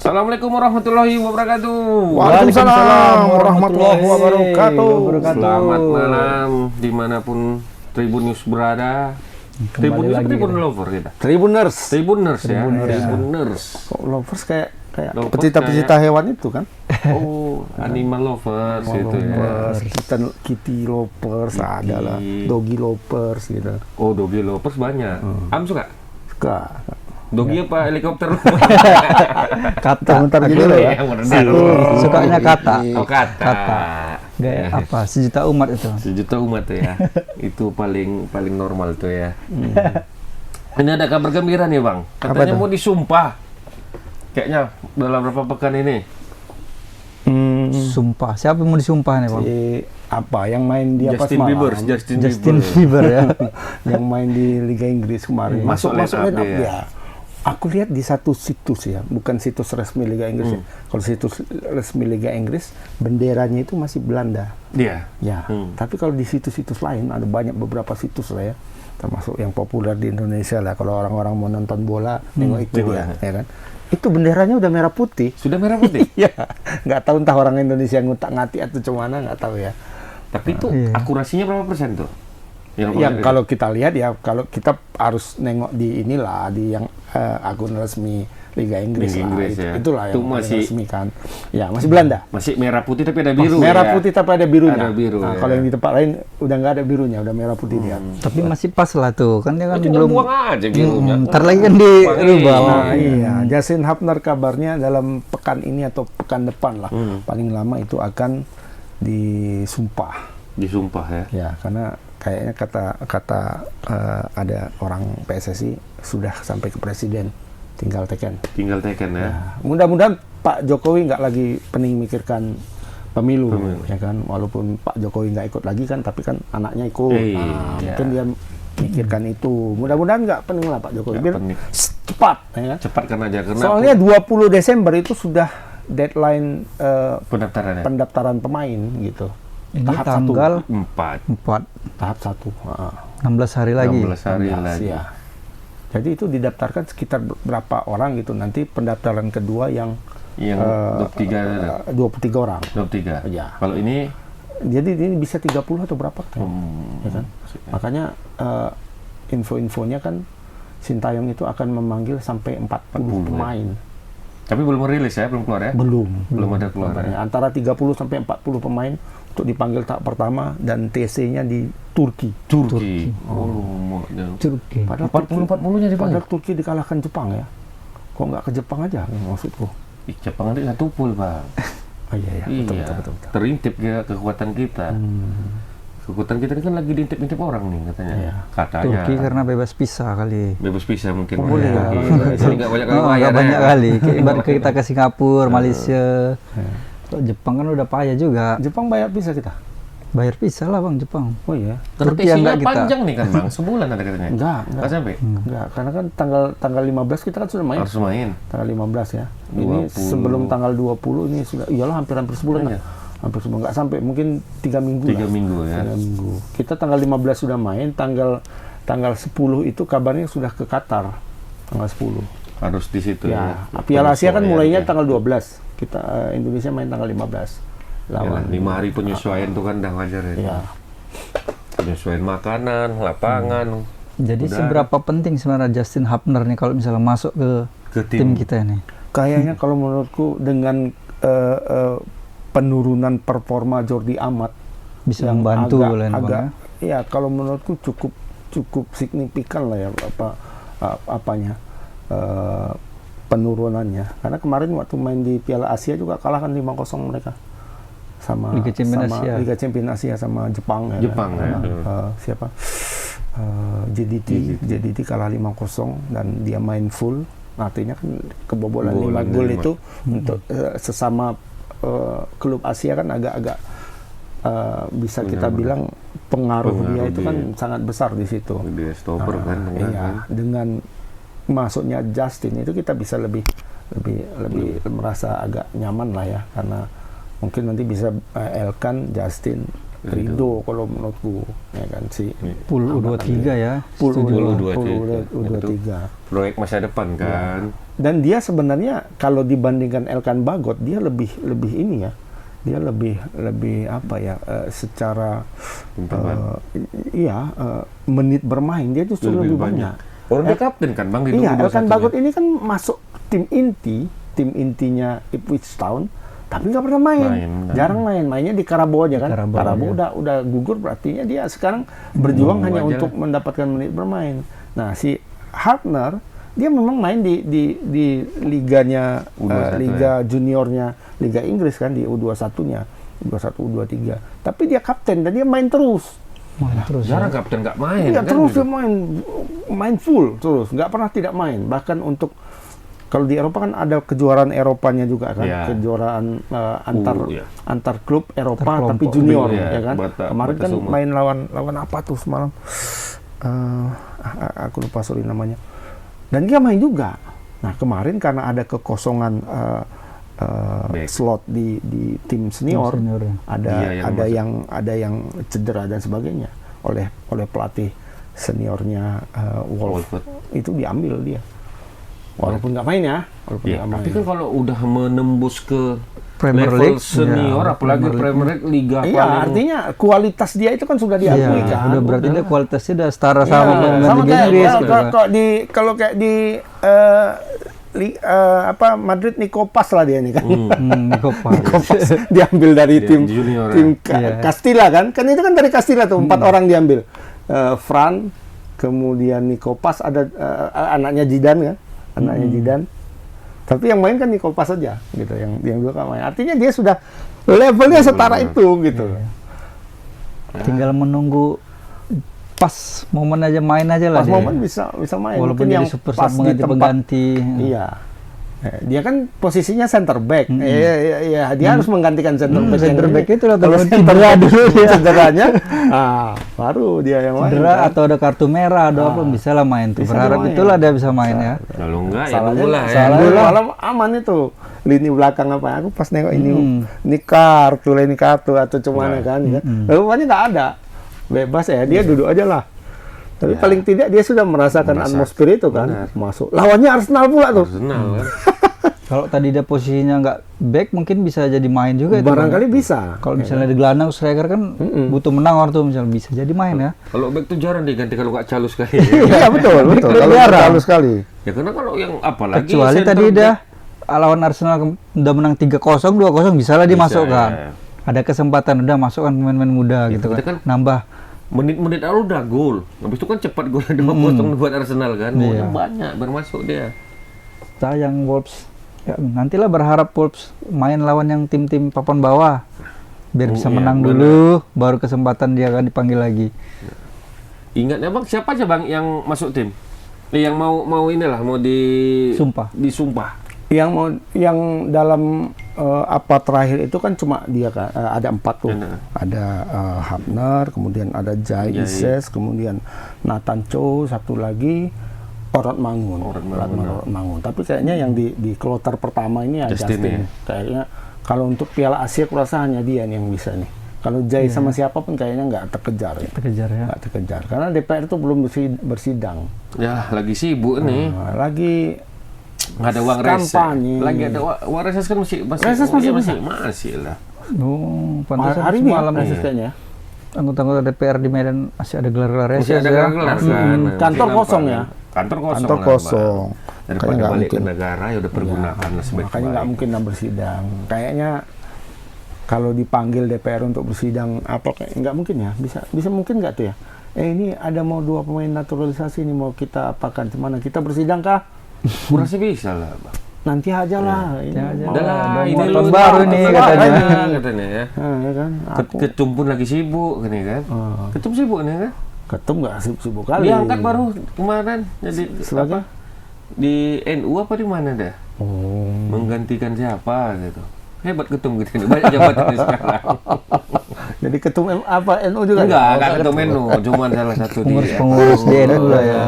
Assalamualaikum warahmatullahi wabarakatuh. Waalaikumsalam warahmatullahi wabarakatuh. Selamat malam dimanapun Tribunnews berada. Tribunnews apa Tribun Lover kita? Tribuners. Tribuners ya. Tribuners. Kok lovers kayak Lovers pecinta-pecinta hewan itu kan? Oh, animal lovers gitu ya. Kitty lovers ada lah, doggy lovers gitu. Oh, doggy lovers banyak. Am suka? Suka. Doggy apa helikopter? Kata. Bentar gitu ya. Sukanya kata. Oh, kata. Gaya apa? Sejuta umat itu. Sejuta umat tuh ya. Itu paling normal tuh ya. Ini ada kabar gembira nih, Bang. Katanya mau disumpah. Kayaknya dalam beberapa pekan ini. Sumpah. Siapa yang mau disumpah nih, Bang? Apa yang main di apa Justin Bieber ya. yang main di Liga Inggris kemarin. Masuknya ya. Aku lihat di satu situs ya, bukan situs resmi Liga Inggris ya. Kalau situs resmi Liga Inggris, benderanya itu masih Belanda. Dia. Ya. Tapi kalau di situs-situs lain ada beberapa situs lah ya, termasuk yang populer di Indonesia lah. Kalau orang-orang mau nonton bola, nengok itu dia, ya kan. Itu benderanya udah merah putih. Sudah merah putih? Iya. Nggak tahu entah orang Indonesia ngutak-ngatik atau cemana, nggak tahu ya. Tapi itu akurasinya berapa persen tuh? Yang kalau kita lihat ya, kalau kita harus nengok di inilah, di yang akun resmi Liga Inggris lah. Ya. Itulah itu yang masih resmi kan. Ya, masih Belanda. Masih merah putih tapi ada biru. Merah putih tapi ada birunya. Ada biru. Nah, kalau yang di tempat lain udah nggak ada birunya, udah merah putih dia. Tapi masih pas lah tuh, kan dia kan belum belum. buang aja birunya. Ntar lagi kan dirubah. Nah, iya. Justin Hapner kabarnya dalam pekan ini atau pekan depan lah, paling lama itu akan disumpah. Disumpah ya. Ya, karena kayaknya kata ada orang PSSI sudah sampai ke presiden, tinggal teken ya. Mudah-mudahan Pak Jokowi nggak lagi pening mikirkan pemilu ya kan, walaupun Pak Jokowi nggak ikut lagi kan, tapi kan anaknya ikut. Mungkin dia mikirkan itu. Mudah-mudahan nggak pening lah Pak Jokowi. Biar cepat ya. Cepat karena soalnya 20 Desember itu sudah deadline pendaftaran pemain gitu. Ini tahap tanggal 4. Tahap 1. 16 hari lagi. 16 hari lagi. Ya. Jadi itu didaftarkan sekitar berapa orang gitu. Nanti pendaftaran kedua yang 23 orang. 23. Ya. Kalau ini jadi ini bisa 30 atau berapa kan? Ya kan? Makanya info-infonya kan Sintayong itu akan memanggil sampai 40 pemain. Tapi belum merilis ya, belum keluar ya? Belum ada keluar ya. Antara 30 sampai 40 pemain untuk dipanggil tahap pertama dan TC-nya di Turki. Turki. Padahal 40-40-nya dipanggil. Padahal Turki dikalahkan Jepang ya. Kok nggak ke Jepang aja maksudku? Jepang ada satu pul, Bang. Oh iya. Betul. Terintip ya kekuatan kita. Kekuatan kita kan lagi diintip-intip orang nih katanya. Katanya. Turki karena bebas visa kali. Bebas visa mungkin. Boleh lah. Jadi nggak banyak kali Nggak banyak kali. Ibarat kita ke Singapura, Malaysia. Jepang kan udah payah juga. Jepang bayar visa kita? Bayar visa lah Bang, Jepang. Oh iya. Turki yang panjang nih kan Bang, sebulan ada katanya. Enggak sampai. Enggak, karena kan tanggal 15 kita kan sudah main. Harus main. Tanggal 15 ya. Ini sebelum tanggal 20 ini sudah iyalah hampir sebulan ya. Hampir sebulan, enggak sampai, mungkin 3 minggu 3 minggu ya. 3 minggu. Kita tanggal 15 sudah main, tanggal 10 itu kabarnya sudah ke Qatar. Tanggal 10. Harus di situ ya. Piala Asia kan mulainya tanggal 12. Kita Indonesia main tanggal 15. Lawan 5 hari penyesuaian itu kan udah wajar ya. Penyesuaian makanan, lapangan. Jadi seberapa penting sebenarnya Justin Hapner nih kalau misalnya masuk ke tim kita ini? Kayaknya kalau menurutku dengan penurunan performa Jordi Amat bisa membantu agak ya, kalau menurutku cukup signifikan lah ya penurunannya, karena kemarin waktu main di Piala Asia juga kalah kan 5-0 mereka sama Liga Champions Asia sama Jepang ya. Siapa? JDT kalah 5-0 dan dia main full, artinya kan kebobolan 5 gol itu untuk sesama klub Asia kan agak-agak bisa kita bilang pengaruh dia itu kan sangat besar di situ. Dia stopper kan. Iya, dengan masuknya Justin itu kita bisa lebih merasa agak nyaman lah ya, karena mungkin nanti bisa Elkan, Justin, Ridho kalau menurutku, ya kan si Pool U23 ya. Pool Setuju. U23. Proyek masa depan kan. Dan dia sebenarnya kalau dibandingkan Elkan Bagot, dia lebih ini ya. Dia lebih apa ya, secara menit bermain dia justru lebih banyak. Orang dia kapten kan Bang di Iya, 2021 Elkan ya? Bagot ini kan masuk tim intinya Ipswich Town, tapi nggak pernah main. Jarang main, mainnya di Karabo aja kan. Karabo udah gugur, berarti dia sekarang berjuang hanya untuk mendapatkan menit bermain. Nah, si Hartner dia memang main di liganya liga juniornya Liga Inggris kan, di U21-nya, U21, U23. Tapi dia kapten dan dia main terus. Jarang kapten nggak main. Iya, kan terus gitu. dia main full terus, nggak pernah tidak main. Bahkan untuk kalau di Eropa kan ada kejuaraan Eropanya juga kan, kejuaraan antar klub Eropa tapi junior ya kan. Kemarin kan main lawan apa tuh semalam? Aku lupa namanya. Dan dia main juga. Nah, kemarin karena ada kekosongan slot di tim senior, ada yang cedera dan sebagainya oleh pelatih seniornya Wolf. Itu diambil dia. Walaupun nggak main ya, tapi kan kalau udah menembus ke Premier level League senior, apalagi Premier League, Liga iya, artinya kualitas dia itu kan sudah diakui kan. Udah berarti dia kualitasnya udah setara sama pemain sama Liga kayak Inggris. kalau kayak di Madrid Nikopas lah dia nih kan. Nikopas diambil dari tim junior, tim Castilla kan itu kan dari Castilla tuh 4 orang diambil. Fran, kemudian Nikopas, ada anaknya Zidane kan. Tapi yang main kan Nikopas saja gitu, yang dua kan main. Artinya dia sudah levelnya setara itu gitu. Tinggal menunggu pas momen aja, main aja lah. Pas momen bisa main. Walaupun mungkin jadi yang super pas sub di tempat pengganti. Iya. Dia kan posisinya center back. Dia harus menggantikan center back. Center back itu lah kalau cedera dulu dia. Cederanya, baru dia yang main. Cedera kan? Atau ada kartu merah, ada apa bisa lah main tuh. Berharap itulah dia bisa main ya. Kalau enggak ya Salahnya, nunggu lah ya. malam aman itu. Lini belakang apa? Aku pas nengok ini kartu atau cuman kan. Rupanya nggak ada. Bebas ya, dia duduk aja lah. Tapi paling tidak dia sudah merasakan atmosfer itu kan. Masuk. Lawannya Arsenal pula tuh. Arsenal kan. Kalau tadi dia posisinya nggak back, mungkin bisa jadi main juga. Barangkali bisa. Kalau misalnya di gelandang striker kan butuh menang waktu misalnya, bisa jadi main ya. Kalau back tuh jarang diganti kalau nggak calus sekali. Iya betul. Kalau halus sekali. Ya karena kalau yang apalagi kecuali tadi udah lawan Arsenal udah menang 3-0, 2-0 bisa lah dimasukkan. Ada kesempatan udah masukkan pemain-pemain muda gitu kan. Nambah menit-menit awal udah gol. Habis itu kan cepat gol 2-0 buat Arsenal kan. Golnya banyak bermasuk dia. Sayang Wolves. Ya, nantilah berharap Wolves main lawan yang tim-tim papan bawah. Biar bisa menang dulu, baru kesempatan dia akan dipanggil lagi. Ingatnya Bang, siapa aja Bang yang masuk tim? Yang mau inilah, mau disumpah. Yang dalam terakhir itu kan cuma dia kan, ada 4 tuh. Ada Hapner, kemudian ada Jai Ises, kemudian Nathan Cho, satu lagi Orot Mangun. Tapi kayaknya yang di kloter pertama ini ya Justin. Kayaknya kalau untuk Piala Asia kurasa hanya dia nih yang bisa nih. Kalau Jai sama siapapun kayaknya nggak terkejar ya. Nggak terkejar karena DPR itu belum bersidang. Ya lagi sibuk nih. Lagi nggak ada uang reses. Lagi ada uang reses kan masih lah. Hari ini malam reses kayaknya. Anggota-anggota DPR di Medan masih ada gelar-gelar reses ya. Kantor kosong ya. Kantor kosong. Daripada balik ke negara ya udah pergunakan sebaik-baik. Makanya nggak mungkin bersidang. Kayaknya kalau dipanggil DPR untuk bersidang nggak mungkin ya. Bisa mungkin nggak tuh ya? Ini ada mau 2 pemain naturalisasi ini mau kita apakan kemana? Kita bersidang kah? Kurasa bisa lah, Bang. Nanti aja lah. Ini baru nih katanya ya. Ya kan. Ketum pun lagi sibuk kan ya kan. Ketum sibuk nih kan. Ketum nggak sibuk kali. Diangkat baru kemarin jadi sebagai di NU apa di mana dah? Menggantikan siapa gitu. Hebat ketum gitu. Banyak jabatan sekarang. Jadi ketum NU juga? Enggak ketum NU, cuma salah satu pengurus di NU lah ya.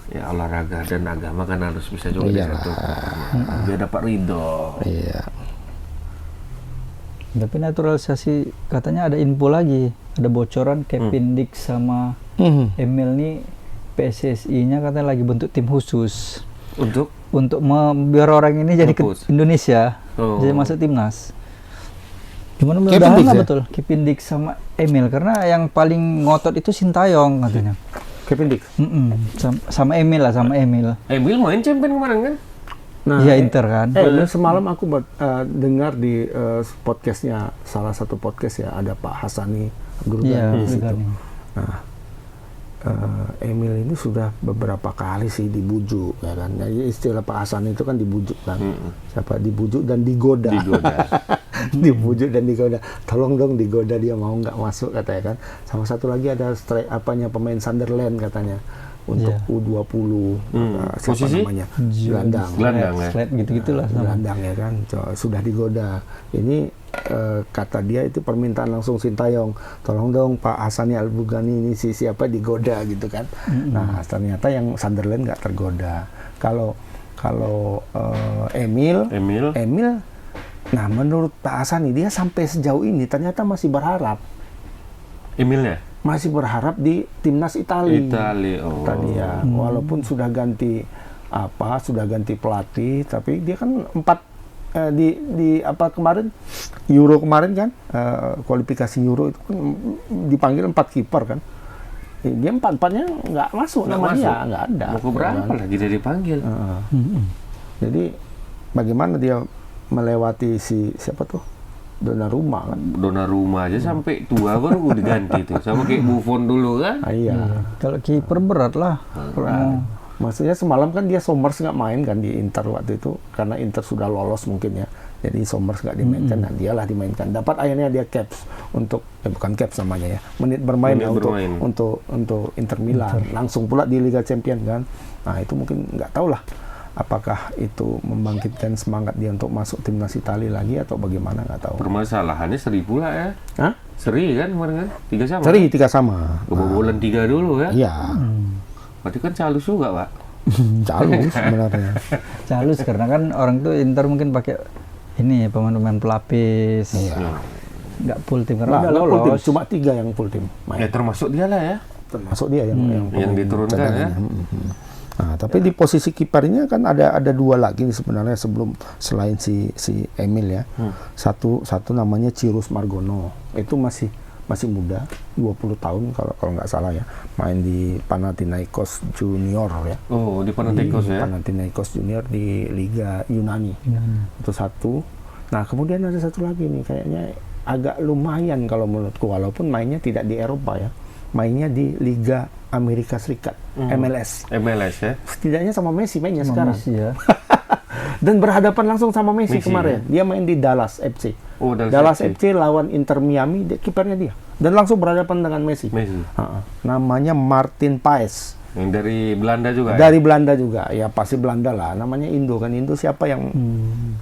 Ya olahraga dan agama kan harus bisa juga disatukan. Biar dapat ridho. Iya. Tapi naturalisasi katanya ada info lagi, ada bocoran Kevin Dix sama Emil nih PSSI-nya katanya lagi bentuk tim khusus untuk biar orang ini jadi ke Indonesia, jadi masuk timnas. Cuman mudah-mudahan lah betul Kevin Dix sama Emil, karena yang paling ngotot itu Sintayong katanya. Kevin Dix? Sama Emil lah, sama Emil. Emil main champion kemarin kan? Nah, iya Inter kan. Semalam aku dengar di podcastnya, salah satu podcast ya, ada Pak Hasani Grudani di situ. Nah, Emil ini sudah beberapa kali sih dibujuk, ya kan. Jadi istilah Pak Hasan itu kan dibujuk kan. Siapa dibujuk dan digoda. Dibujuk dan digoda. Tolong dong digoda, dia mau nggak masuk katanya kan. Sama satu lagi ada pemain Sunderland katanya untuk U20. Siapa namanya? Gelandang ya. Gitu-gitulah. Gelandang ya kan. Sudah digoda. Ini kata dia itu permintaan langsung Sintayong, tolong dong Pak Hasani Al-Bugani ini siapa digoda gitu kan. Nah ternyata yang Sunderland nggak tergoda. Kalau Emil, nah menurut Pak Hasani dia sampai sejauh ini ternyata masih berharap. Emilnya? Masih berharap di timnas Italia. Tadi ya, walaupun sudah ganti pelatih, tapi dia kan kemarin Euro kemarin kan, kualifikasi Euro itu kan dipanggil 4 kiper kan. Dia 4-4-nya nggak masuk, namanya nggak ada. Mau berapa lagi dia dipanggil? Jadi bagaimana dia melewati siapa tuh? Donnarumma kan. Donnarumma aja sampai tua baru diganti tuh. Sama kayak Buffon dulu kan. Iya. Kalau kiper berat lah. Maksudnya semalam kan dia Sommers nggak main kan di Inter waktu itu, karena Inter sudah lolos mungkin ya. Jadi Sommers nggak dimainkan, dan dialah dimainkan. Dapat akhirnya dia caps untuk bukan caps namanya ya, menit bermain untuk Inter Milan. Langsung pula di Liga Champions kan. Nah itu mungkin nggak tahu lah apakah itu membangkitkan semangat dia untuk masuk timnas Italia lagi atau bagaimana, nggak tahu. Permasalahannya seri pula ya. Hah? Seri kan kemarin kan? 3 sama. Seri 3 sama. Kebobolan 3 dulu ya. Iya. Berarti kan calus juga, Pak. Calus sebenarnya. Calus karena kan orang tuh Inter mungkin pakai ini pemain-pemain pelapis. Nggak full tim karena udah lolos. Cuma 3 yang full tim main. Ya termasuk dia lah ya. Termasuk dia yang diturunkan ya. Nah, tapi di posisi kipernya kan ada 2 lagi sebenarnya selain si Emil ya. Satu namanya Cyrus Margono. Itu masih muda, 20 tahun kalau nggak salah ya, main di Panathinaikos Junior ya. Oh, di Panathinaikos ya. Panathinaikos Junior di Liga Yunani. Itu satu. Nah, kemudian ada satu lagi nih, kayaknya agak lumayan kalau menurutku, walaupun mainnya tidak di Eropa ya. Mainnya di Liga Amerika Serikat, MLS ya. Setidaknya sama Messi mainnya sekarang. Messi ya. Dan berhadapan langsung sama Messi kemarin. Ya? Dia main di Dallas FC. Dallas FC lawan Inter Miami, kipernya dia. Dan langsung berhadapan dengan Messi. Namanya Martin Paes. Yang dari Belanda juga. Dari Belanda juga. Ya pasti Belanda lah. Namanya Indo kan. Indo siapa yang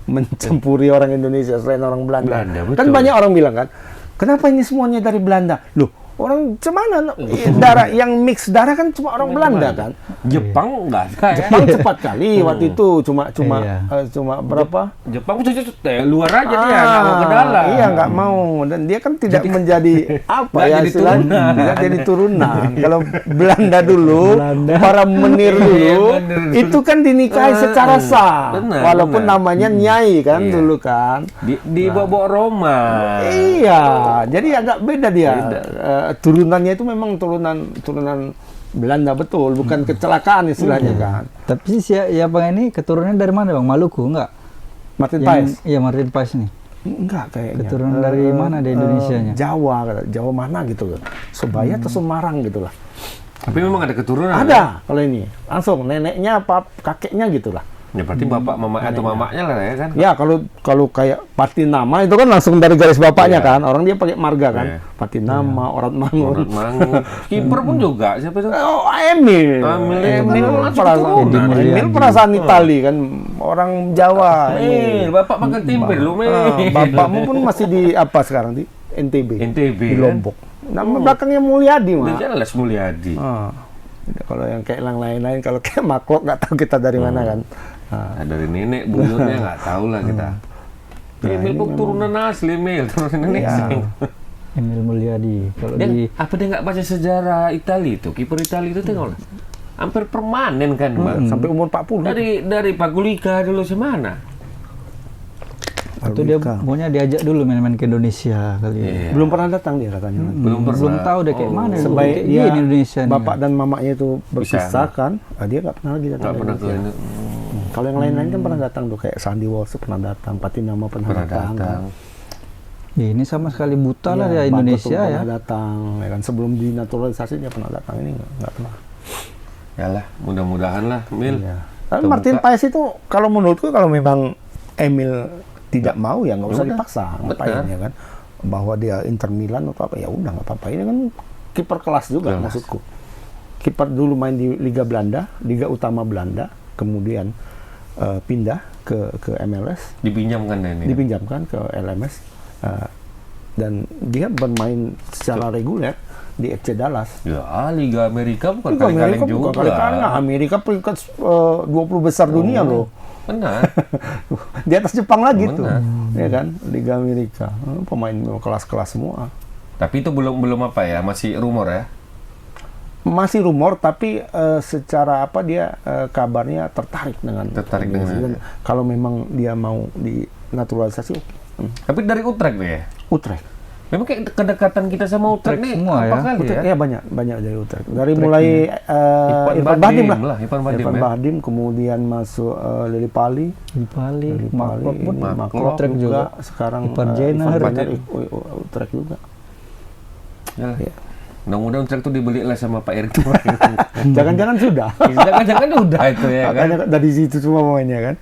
mencampuri orang Indonesia selain orang Belanda? Kan banyak orang bilang kan, kenapa ini semuanya dari Belanda? Loh, orang cemana darah yang mix darah kan cuma orang Belanda kan. Jepang enggak ada ya. Jepang cepat kali waktu itu cuma berapa? Jepang luar aja dia enggak mau ke dalam. Iya, enggak mau, dan dia kan tidak menjadi apa ya istilahnya, tidak jadi turunan. Kalau Belanda dulu, para menir dulu itu kan dinikahi secara sah. Walaupun namanya nyai kan dulu kan. Di bawah Roma. Iya, jadi agak beda dia. Turunannya itu memang turunan Belanda betul, bukan kecelakaan istilahnya kan. Tapi siapa ini keturunannya dari mana Bang? Maluku enggak? Martin Paes? Iya, Martin Paes nih. Enggak kayaknya. Keturunan dari mana di Indonesianya? Jawa mana gitu kan. Surabaya atau Semarang gitu lah. Tapi memang ada keturunan. Ada kalau ini. Langsung neneknya apa kakeknya gitu lah. Ya berarti bapak mama atau mamanya lah ya kan? Ya kalau kayak Patinama itu kan langsung dari garis bapaknya kan. Orang dia pakai marga kan. Patinama, Orat Mangun. Kiper pun juga siapa itu? Oh, Emil perasaan Itali kan, orang Jawa. Bapak makan tempe lu, bapakmu pun masih di apa sekarang di NTB di Lombok. Nama belakangnya Mulyadi mah. Jelas Mulyadi. Kalau yang kayak yang lain-lain, kalau kayak Maklok nggak tahu kita dari mana kan. Dari nenek buyutnya nggak tahu lah kita. Emil ini turunan asli, Emil turunan Indonesia. Ya. Emil Mulyadi. Kalau Dan apa dia nggak baca sejarah Italia itu? Kiper Italia itu tengok lah. Hampir permanen kan, Bang. Sampai umur 40. Dari Pagulika dulu semana. itu dia maunya diajak dulu main-main ke Indonesia kali ya. Iya. Belum pernah datang dia katanya. Belum tahu deh kayak mana dulu, Sebaik kayak dia gini Indonesia nih. bapak dan mamanya itu berpisah kan, dia nggak pernah lagi datang. Nggak ke pernah ke Indonesia. Kalau yang lain-lain kan pernah datang tuh, kayak Sandy Walsh pernah datang, Patinama pernah datang. Ya, ini sama sekali buta lah ya Bangkot Indonesia pun ya. pernah datang, ya kan, sebelum dinaturalisasi dia pernah datang, ini nggak pernah. Yalah, mudah-mudahan lah, Mil. Iya. Tapi Martin Paes itu kalau menurutku kalau memang Emil tidak mau ya nggak usah Udah. dipaksa, ngapain ya kan? Bahwa dia Inter Milan atau apa ya udah nggak apa-apa. Ini kan kiper kelas juga maksudku. Kiper dulu main di Liga Belanda, Liga Utama Belanda, kemudian pindah ke MLS, Dipinjamkan ini. dipinjamkan ke LMS, dan dia bermain secara reguler di FC Dallas. Ya, Liga Amerika bukan Liga kali-kali Amerika juga. bukan kali-kali. Nah, Amerika peringkat 20 besar dunia loh. Benar. Di atas Jepang lagi tuh, Benar. ya kan, Liga Amerika. Pemain kelas-kelas semua. Tapi itu belum apa ya, masih rumor ya. Masih rumor, tapi secara apa dia kabarnya tertarik dengan dan kalau memang dia mau dinaturalisasi. Tapi dari Utrecht deh ya. Utrecht. Memang kayak kedekatan kita sama Utrecht nih semua apa ya. kali Utrecht ya? ya banyak dari Utrecht. Dari mulai Irfan Bahdim Bahdim lah, Irfan Bahdim Irfan ya. Bahdim, kemudian masuk Lili Pali. Di Bali, Lili Maklok pun Maklok Utrecht juga. Sekarang Ipan Jenner. Utrecht juga. Yalah. Ya. Mudah-mudahan Utrecht tuh dibeli lah sama Pak Erik. Jangan-jangan sudah. Jangan-jangan udah itu ya kan. Makanya dari situ semua pemainnya kan.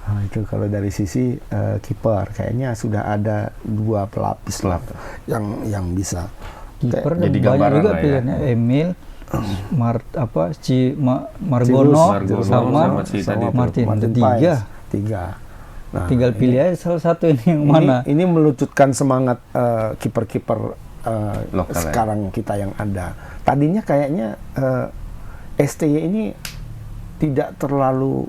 Nah, itu kalau dari sisi kiper kayaknya sudah ada 2 pelapis lah yang bisa. kiper Jadi banyak gambaran juga lah ya. pilihannya. Emil, Margono, sama si tadi itu. Martin. Ada Paes. 3. Tiga. Nah, Tinggal pilih aja salah satu ini yang mana. Ini melucutkan semangat kiper-kiper Lokal, sekarang kita yang ada. Tadinya kayaknya STY ini tidak terlalu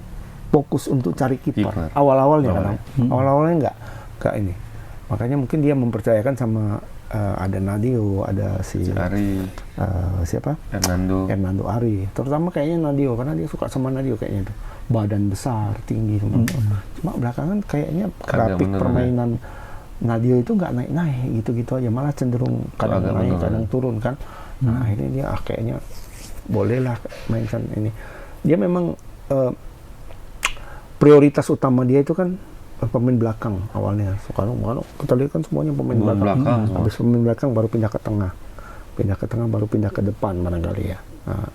fokus untuk cari kiper. Awal-awalnya kan. Awal-awalnya nggak ini. Makanya mungkin dia mempercayakan sama ada Nadio, ada si Ari, siapa? Hernando Ari. Terutama kayaknya Nadio, karena dia suka sama Nadio kayaknya itu. Badan besar, tinggi semua. Cuma belakangan kayaknya grafik permainan Nadio itu nggak naik-naik gitu-gitu aja, malah cenderung kadang naik, kadang turun kan. Nah, akhirnya dia kayaknya bolehlah mainkan ini. Dia memang prioritas utama dia itu kan pemain belakang awalnya. Sekarang kita lihat kan semuanya pemain belakang. Habis pemain belakang baru pindah ke tengah. Pindah ke tengah baru pindah ke depan barangkali ya. Nah,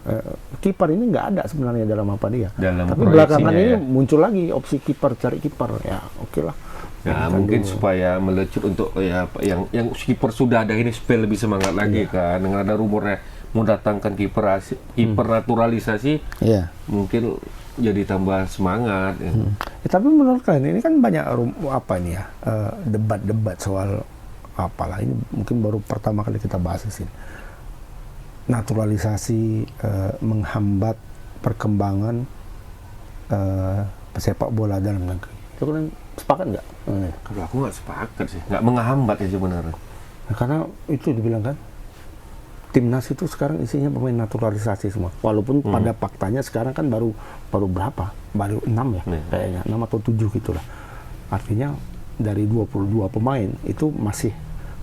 kiper ini nggak ada sebenarnya dalam apa dia. Tapi belakangan ini muncul lagi opsi kiper, cari kiper. Ya, oke lah. Ya, mungkin supaya melecut untuk ya yang kiper sudah ada ini supaya lebih semangat lagi kan. Dengan ada rumornya mau datangkan kiper naturalisasi. Iya. Mungkin jadi tambah semangat. Ya. Tapi menurut kalian ini kan banyak debat-debat soal apalah, ini mungkin baru pertama kali kita bahas di sini. Naturalisasi menghambat perkembangan pesepak bola dalam negeri. Itu kan sepakat nggak? Kalau aku nggak sepakat sih, nggak menghambat ya sebenarnya. Nah, karena itu dibilang kan, timnas itu sekarang isinya pemain naturalisasi semua. Walaupun pada faktanya sekarang kan baru berapa? Baru 6 ya, kayaknya 6 atau 7 gitulah. Artinya dari 22 pemain itu masih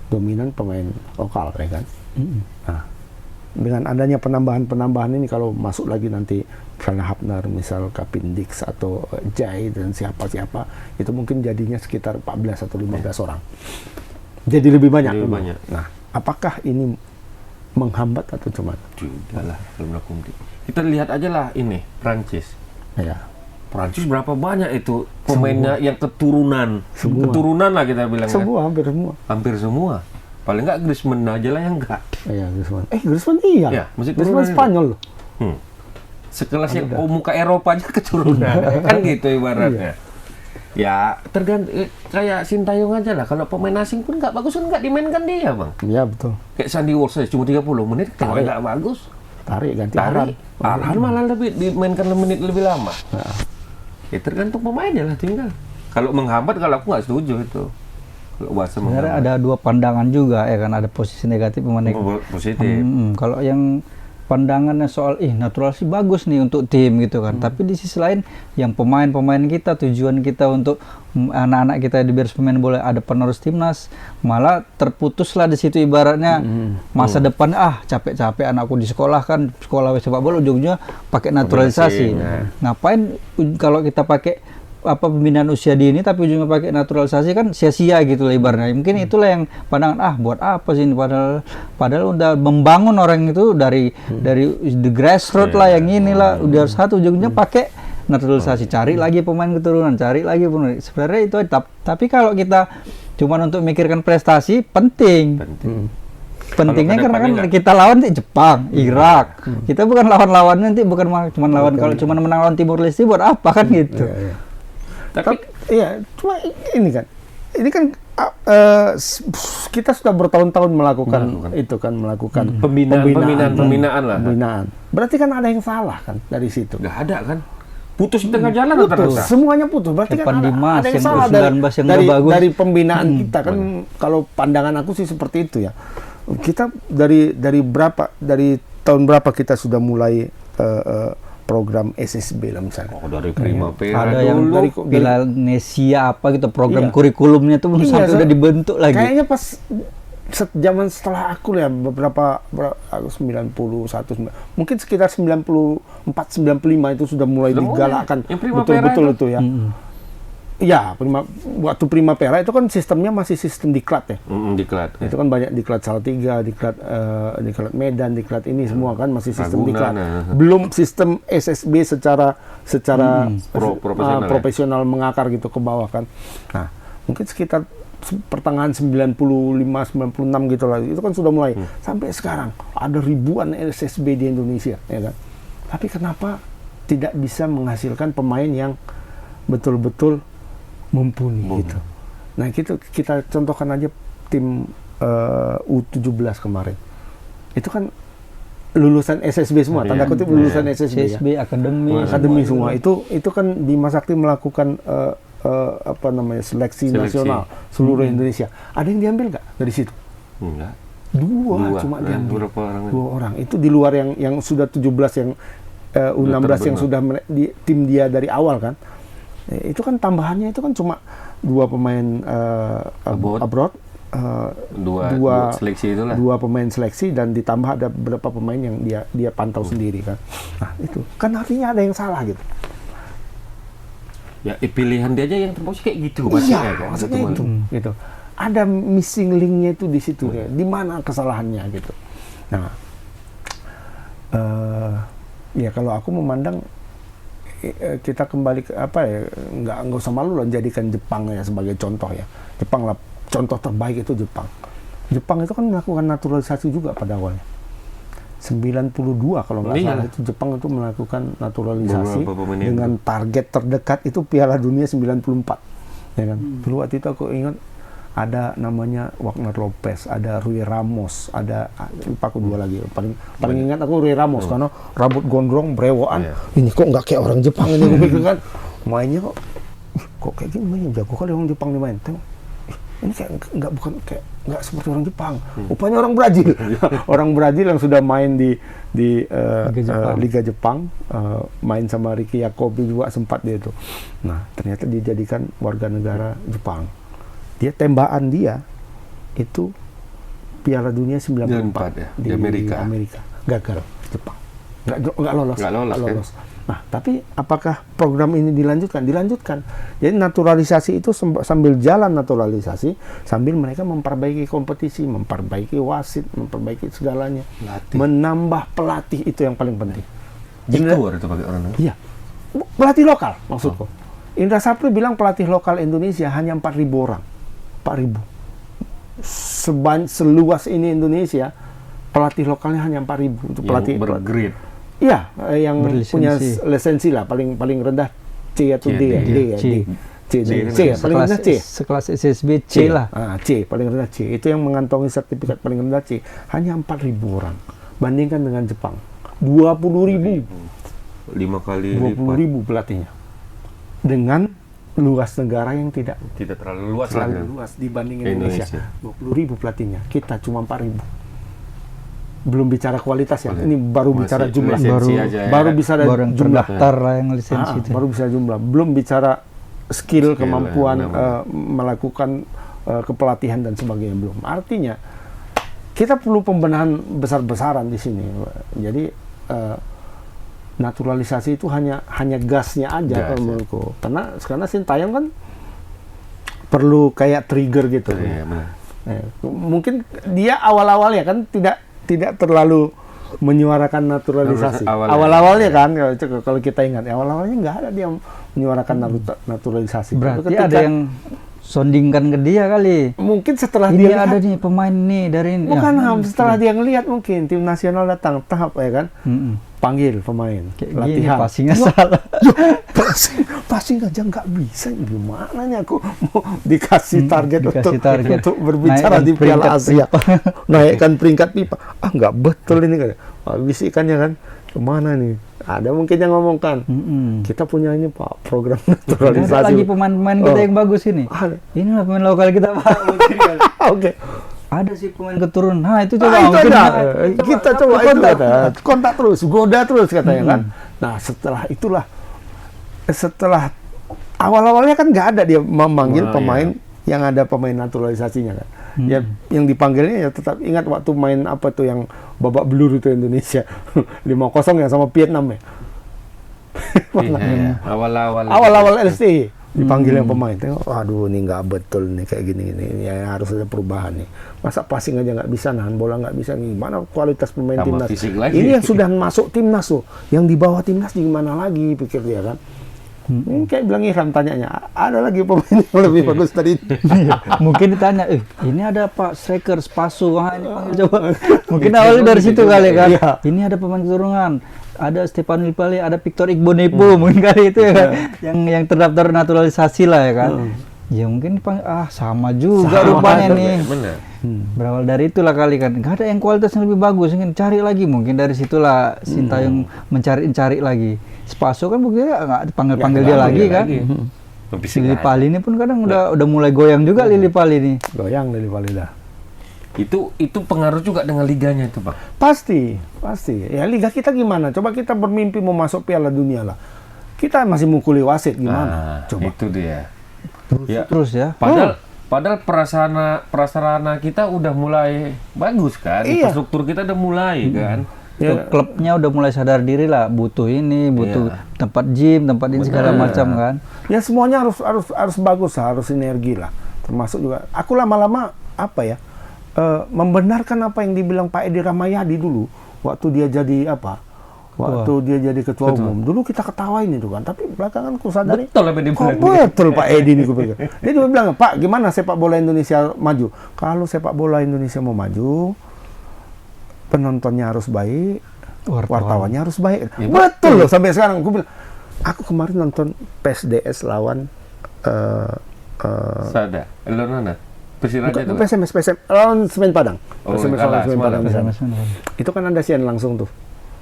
dominan pemain lokal, ya kan? Nah, dengan adanya penambahan ini, kalau masuk lagi nanti misalnya Hapner, misal Kapin Dix atau Jai dan siapa-siapa, itu mungkin jadinya sekitar 14 atau 15 orang. Jadi lebih banyak. Nah, apakah ini menghambat atau cuma? Tidak lah, belum laku. Kita lihat aja lah ini Prancis. Ya. Prancis berapa banyak itu pemainnya yang keturunan. Keturunan lah kita bilang. Hampir semua. Paling nggak Griezmann aja lah yang enggak. Iya, Griezmann. Griezmann iya. Ya, Griezmann Spanyol loh. Sekelas yang muka Eropa aja keturunan. Kan gitu ibaratnya. Ya, tergantung kayak Sintayong aja lah. Kalau pemain asing pun nggak bagus kan nggak dimainkan dia, Bang. Iya, betul. Kayak Sandy Walsh cuma 30 menit kalau nggak bagus. Ganti Arhan malah lebih dimainkan menit lebih lama. Ya tergantung pemainnya lah tinggal. Kalau menghambat, kalau aku nggak setuju itu. Kalau bahasa Sebenarnya menghambat. ada dua pandangan juga ya kan, ada posisi negatif sama Positif. Kalau yang pandangannya soal naturalisasi bagus nih untuk tim gitu kan, tapi di sisi lain yang pemain-pemain kita, tujuan kita untuk anak-anak kita di beres pemain bola ada penerus timnas, malah terputuslah di situ ibaratnya masa depan. Capek-capek anakku di sekolah kan, sekolah sepak bola ujungnya pakai naturalisasi. Ngapain kalau kita pakai pembinaan usia dini tapi ujungnya pakai naturalisasi, kan sia-sia gitu lah ibaratnya. Mungkin itulah yang pandangan buat apa sih ini, padahal udah membangun orang itu dari the grassroots lah, yang inilah udah satu ujungnya pakai naturalisasi, cari lagi pemain keturunan, cari lagi pemain. Sebenarnya itu tapi kalau kita cuma untuk mikirkan prestasi pentingnya karena kan kita lawan nanti Jepang, Irak. Kita bukan lawan-lawan nanti, bukan cuma lawan, kalau cuma menang lawan Timur Leste buat apa kan gitu. Tapi iya, cuma ini kan kita sudah bertahun-tahun melakukan itu kan, melakukan pembinaan lah. Berarti kan ada yang salah kan dari situ. Nggak ada kan? Putus di tengah jalan, putus, semuanya putus. Berarti kan ada yang salah dari pembinaan kita kan. Kalau pandangan aku sih seperti itu ya. Kita dari tahun berapa kita sudah mulai program SSB lah misalnya. Dari Primavera ada yang dari Pilanesia apa gitu, program kurikulumnya tuh belum sampai udah dibentuk lagi. Kayaknya pas zaman setelah aku ya, beberapa 91, mungkin sekitar 94, 95 itu sudah mulai digalakkan betul-betul itu ya. Ya, waktu Primavera itu kan sistemnya masih sistem diklat ya. Diklat. Itu kan banyak diklat Salatiga, diklat Medan, diklat ini semua kan masih sistem diklat. Belum sistem SSB secara profesional mengakar gitu ke bawah kan. Nah, mungkin sekitar pertengahan 95, 96 gitu lah. Itu kan sudah mulai. Sampai sekarang ada ribuan SSB di Indonesia, ya kan. Tapi kenapa tidak bisa menghasilkan pemain yang betul-betul mumpuni gitu. Nah, kita contohkan aja tim U17 kemarin. Itu kan lulusan SSB semua, tanda kutip lulusan SSB ya. Akademi semua. Itu kan Bima Sakti melakukan seleksi nasional seluruh Indonesia. Ada yang diambil nggak dari situ? Enggak. Dua cuma diambil. Dua orang. Itu di luar yang sudah 17 yang U16 yang sudah di tim dia dari awal kan. Itu kan tambahannya itu kan cuma 2 pemain abroad, dua seleksi itulah. 2 pemain seleksi dan ditambah ada beberapa pemain yang dia pantau sendiri kan. Nah, itu kan artinya ada yang salah gitu. Ya, pilihan dia aja yang terpaksa kayak gitu. Iya, maksudnya itu. Gitu. Ada missing link-nya itu di situ. Di mana kesalahannya gitu. Nah, ya kalau aku memandang kita kembali ke nggak usah malu lah jadikan Jepang ya sebagai contoh ya. Jepang lah contoh terbaik itu Jepang. Jepang itu kan melakukan naturalisasi juga pada awalnya. 92 kalau nggak salah itu Jepang itu melakukan naturalisasi dengan target terdekat itu Piala Dunia 94. Ya kan? Dulu waktu itu aku ingat ada namanya Wagner Lopez, ada Rui Ramos, ada lupa aku 2 lagi. Paling ingat aku Rui Ramos karena rambut gondrong, brewokan. Ini kok nggak kayak orang Jepang ini, gue pikir kan. Mainnya kok kayak gini, mainnya jago kali orang Jepang nih main. Ini kayak nggak seperti orang Jepang. Rupanya orang Brazil. Orang Brazil yang sudah main di Liga Jepang, main sama Ricky Yacobi juga sempat dia itu. Nah, ternyata dijadikan warga negara Jepang. Tembakan dia itu Piala Dunia 94 ya, di Amerika. Gagal Jepang. Nggak lolos. Kan? Nah, tapi apakah program ini dilanjutkan? Dilanjutkan. Jadi naturalisasi itu sambil jalan naturalisasi, sambil mereka memperbaiki kompetisi, memperbaiki wasit, memperbaiki segalanya. Menambah pelatih itu yang paling penting. Jikur itu pakai orang. Iya. Pelatih lokal maksudku. Indra Sapri bilang pelatih lokal Indonesia hanya 4.000 orang. 4.000. Seluas ini Indonesia, pelatih lokalnya hanya 4.000 untuk pelatih bergrade. Iya, yang punya lisensi lah, paling rendah C atau D ya. C paling rendah C. Sekelas SSB C lah. C paling rendah C. Itu yang mengantongi sertifikat paling rendah C. Hanya 4.000 orang. Bandingkan dengan Jepang, 20.000. 5 kali 20.000 pelatihnya. Dengan luas negara yang tidak terlalu luas lah. luas dibanding Indonesia. 20.000 pelatihnya, kita cuma 4.000. Belum bicara kualitas ya, ini baru bicara jumlah. Baru bisa jumlah terdaftar lah yang lisensi itu. Baru bisa jumlah, belum bicara skill kemampuan melakukan kepelatihan dan sebagainya, belum. Artinya kita perlu pembenahan besar-besaran di sini. Jadi naturalisasi itu hanya gasnya aja kalau menurutku. Karena sekarang Sintayong kan perlu kayak trigger gitu. Mungkin dia awal-awalnya kan tidak terlalu menyuarakan naturalisasi. Awal-awalnya kan kalau kita ingat, awal-awalnya nggak ada dia menyuarakan naturalisasi. Berarti ada yang sondingkan ke dia kali. Mungkin setelah ini dia ada nih pemain nih dari ini. Bukan setelah dia ngelihat mungkin tim nasional datang tahap ya kan. Panggil pemain latihan. Passingnya salah. Passing aja nggak bisa, gimana nya aku mau dikasih target untuk berbicara di Piala Asia. Naikkan peringkat pipa. Nggak betul ini kan. Bisikannya kan kemana nih? Ada mungkin yang ngomongkan, kita punya ini Pak, program naturalisasi. Ada lagi pemain-pemain kita yang bagus ini. Inilah pemain lokal kita Pak. Oke. Ada sih pemain keturunan. Nah itu coba. Kita coba kontak terus, goda terus katanya kan. Nah setelah awal-awalnya kan nggak ada dia memanggil pemain yang ada pemain naturalisasinya kan. Ya, yang dipanggilnya ya tetap ingat waktu main apa tuh yang babak belur itu Indonesia 5-0 ya sama Vietnam ya. Awal-awal LC dipanggil yang pemain. Tengok, aduh ini nggak betul nih kayak gini ya, harus ada perubahan nih. Masa passing aja nggak bisa, nahan bola nggak bisa, gimana kualitas pemain timnas? Ini yang sudah masuk timnas tuh, yang di bawah timnas gimana lagi pikir dia kan? Ini kayak bilang Ihram tanyanya, ada lagi pemain yang lebih bagus tadi. Mungkin ditanya, ini ada Pak striker Spaso, ini panggil coba. Mungkin awalnya dari situ kali kan. Ini ada pemain keturunan, ada Stefano Lillipali, ada Victor Igbonepo, mungkin kali itu ya kan. Yang terdaftar naturalisasi lah ya kan. Ya mungkin sama juga rupanya nih. Berawal dari itulah kali kan. Nggak ada yang kualitas yang lebih bagus, mungkin cari lagi, mungkin dari situlah Sintayong mencari lagi. Spaso kan buktinya nggak dipanggil dia lagi kan. Lillipali ini pun kadang udah mulai goyang juga Lillipali ini. Goyang Lillipali dah. Itu pengaruh juga dengan liganya itu, Bang. Pasti. Ya liga kita gimana? Coba kita bermimpi mau masuk Piala Dunia lah. Kita masih mukuli wasit gimana? Coba. Itu dia. Terus ya. Padahal prasarana kita udah mulai bagus kan, infrastruktur kita udah mulai kan. Klubnya udah mulai sadar diri lah, butuh tempat gym, tempat ini segala macam kan. Ya semuanya harus bagus, harus sinergi lah. Termasuk juga, aku lama-lama membenarkan apa yang dibilang Pak Edi Rahmayadi dulu, waktu dia jadi ketua umum. Dulu kita ketawain itu kan, tapi belakangan ku sadari betul Pak Edi ini kupikir. Dia juga bilang, Pak gimana sepak bola Indonesia maju? Kalau sepak bola Indonesia mau maju, penontonnya harus baik, wartawannya harus baik. Ya, betul loh, sampai sekarang aku bilang, aku kemarin nonton PSDS lawan Sada, Elorana, Persiraja itu. PSMS lawan Semen Padang. PSMS lawan Semen Padang. Itu kan ada siaran langsung tuh.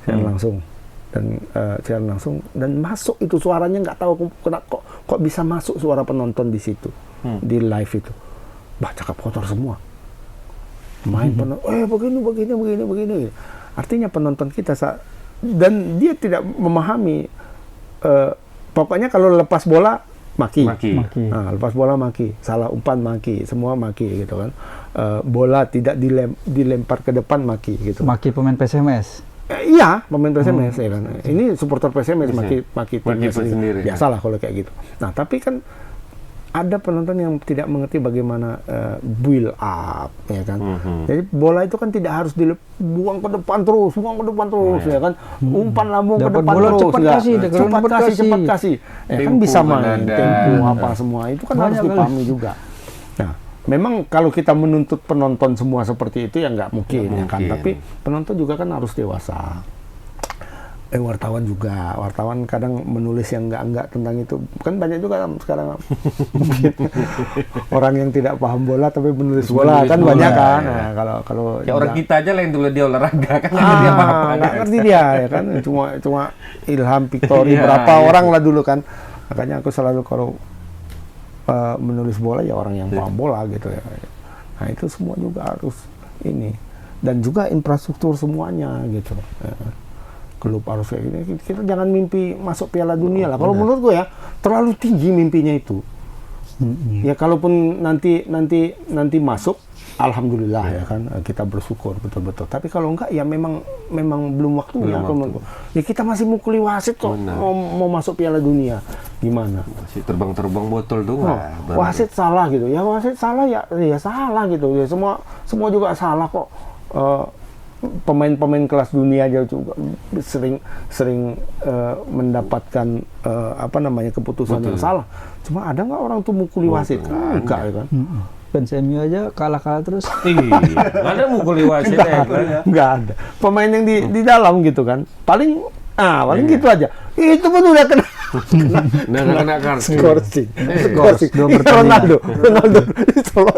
Siaran langsung dan masuk itu suaranya, nggak tahu kok bisa masuk suara penonton di situ. Di live itu. Cakap kotor semua. Main penonton, begini. Artinya penonton kita dan dia tidak memahami. Pokoknya kalau lepas bola maki. Lepas bola maki, salah umpan maki, semua maki gitu kan. Bola tidak dilempar ke depan maki gitu. Maki pemain PSMS. Iya, pemain PSMS ya kan. Ini supporter PSMS maki timnya sendiri. Biasalah kalau kayak gitu. Nah, tapi kan ada penonton yang tidak mengerti bagaimana build up, ya kan. Jadi bola itu kan tidak harus dibuang ke depan terus, ya kan. Umpan lambung ke depan terus, cepat kasih. Kan bisa main tempo apa semua itu kan harus dipahami juga. Nah, memang kalau kita menuntut penonton semua seperti itu ya nggak mungkin, ya kan. Tapi penonton juga kan harus dewasa. Wartawan kadang menulis yang enggak tentang itu, kan banyak juga sekarang mungkin orang yang tidak paham bola tapi menulis bola kan banyak kan. Nah, kalau orang kita aja lah yang dulu dia olahraga kan nggak ngerti dia ya kan, cuma Ilham Victory berapa orang lah dulu kan. Makanya aku selalu kalau menulis bola ya orang yang paham bola gitu ya. Nah itu semua juga harus ini, dan juga infrastruktur semuanya gitu. Klub harus kayak gini. Kita jangan mimpi masuk Piala Dunia lah. Kalau menurut gue ya terlalu tinggi mimpinya itu. Ya kalaupun nanti masuk, alhamdulillah ya kan, kita bersyukur betul-betul. Tapi kalau enggak ya memang belum waktunya. Ya kita masih mukuli wasit kok mau masuk Piala Dunia. Gimana? Masih terbang-terbang botol dong. Wasit salah gitu. Ya wasit salah ya salah gitu. Ya semua juga salah kok. Pemain-pemain kelas dunia aja juga sering mendapatkan keputusan yang salah. Cuma ada nggak orang tuh mukuli wasit? Enggak ya kan? Fans MU aja kalah terus. Iya, nggak ada mukuli wasit ya. Nggak ada. Pemain yang di dalam gitu kan. Paling gitu aja. Itu pun udah kena kartu. Skorsing. Ronaldo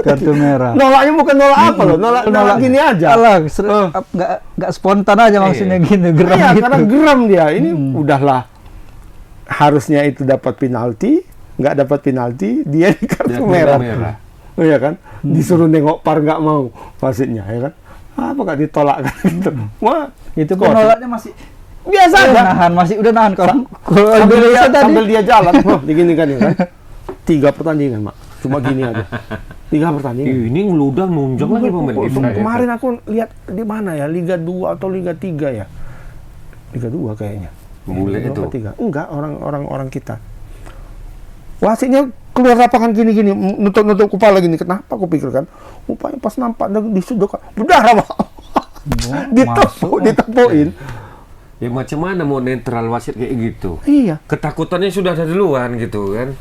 kartu merah. Nolaknya bukan nolak apa loh, nolak gini aja. Nggak spontan aja maksudnya gini, geram iya, gitu. Karena geram dia. Ini udahlah, harusnya itu dapat penalti, nggak dapat penalti, dia di kartu merah. Oh iya kan? Disuruh nengok VAR nggak mau wasitnya, ya kan? Apa nggak ditolak kan gitu? Wah, itu pun nolaknya masih biasa aja. Udah nahan kalau sambil dia jalan, begini kan ya kan? 3 pertandingan, Mak. Cuma gini aja. 3 pertandingan. Ini ngeludah nunjang lagi pemain gitu. Kemarin aku lihat di mana ya, Liga 2 atau Liga 3 ya? Liga 2 kayaknya. Bule itu. Enggak, orang kita. Wasitnya keluar lapangan gini-gini, nutup kepala gini. Kenapa aku pikir kan? Rupanya pas nampak disuduk, berdarah, Mak. Ditepuin. Ya macam mana mau netral wasit kayak gitu? Iya. Ketakutannya sudah ada duluan gitu kan.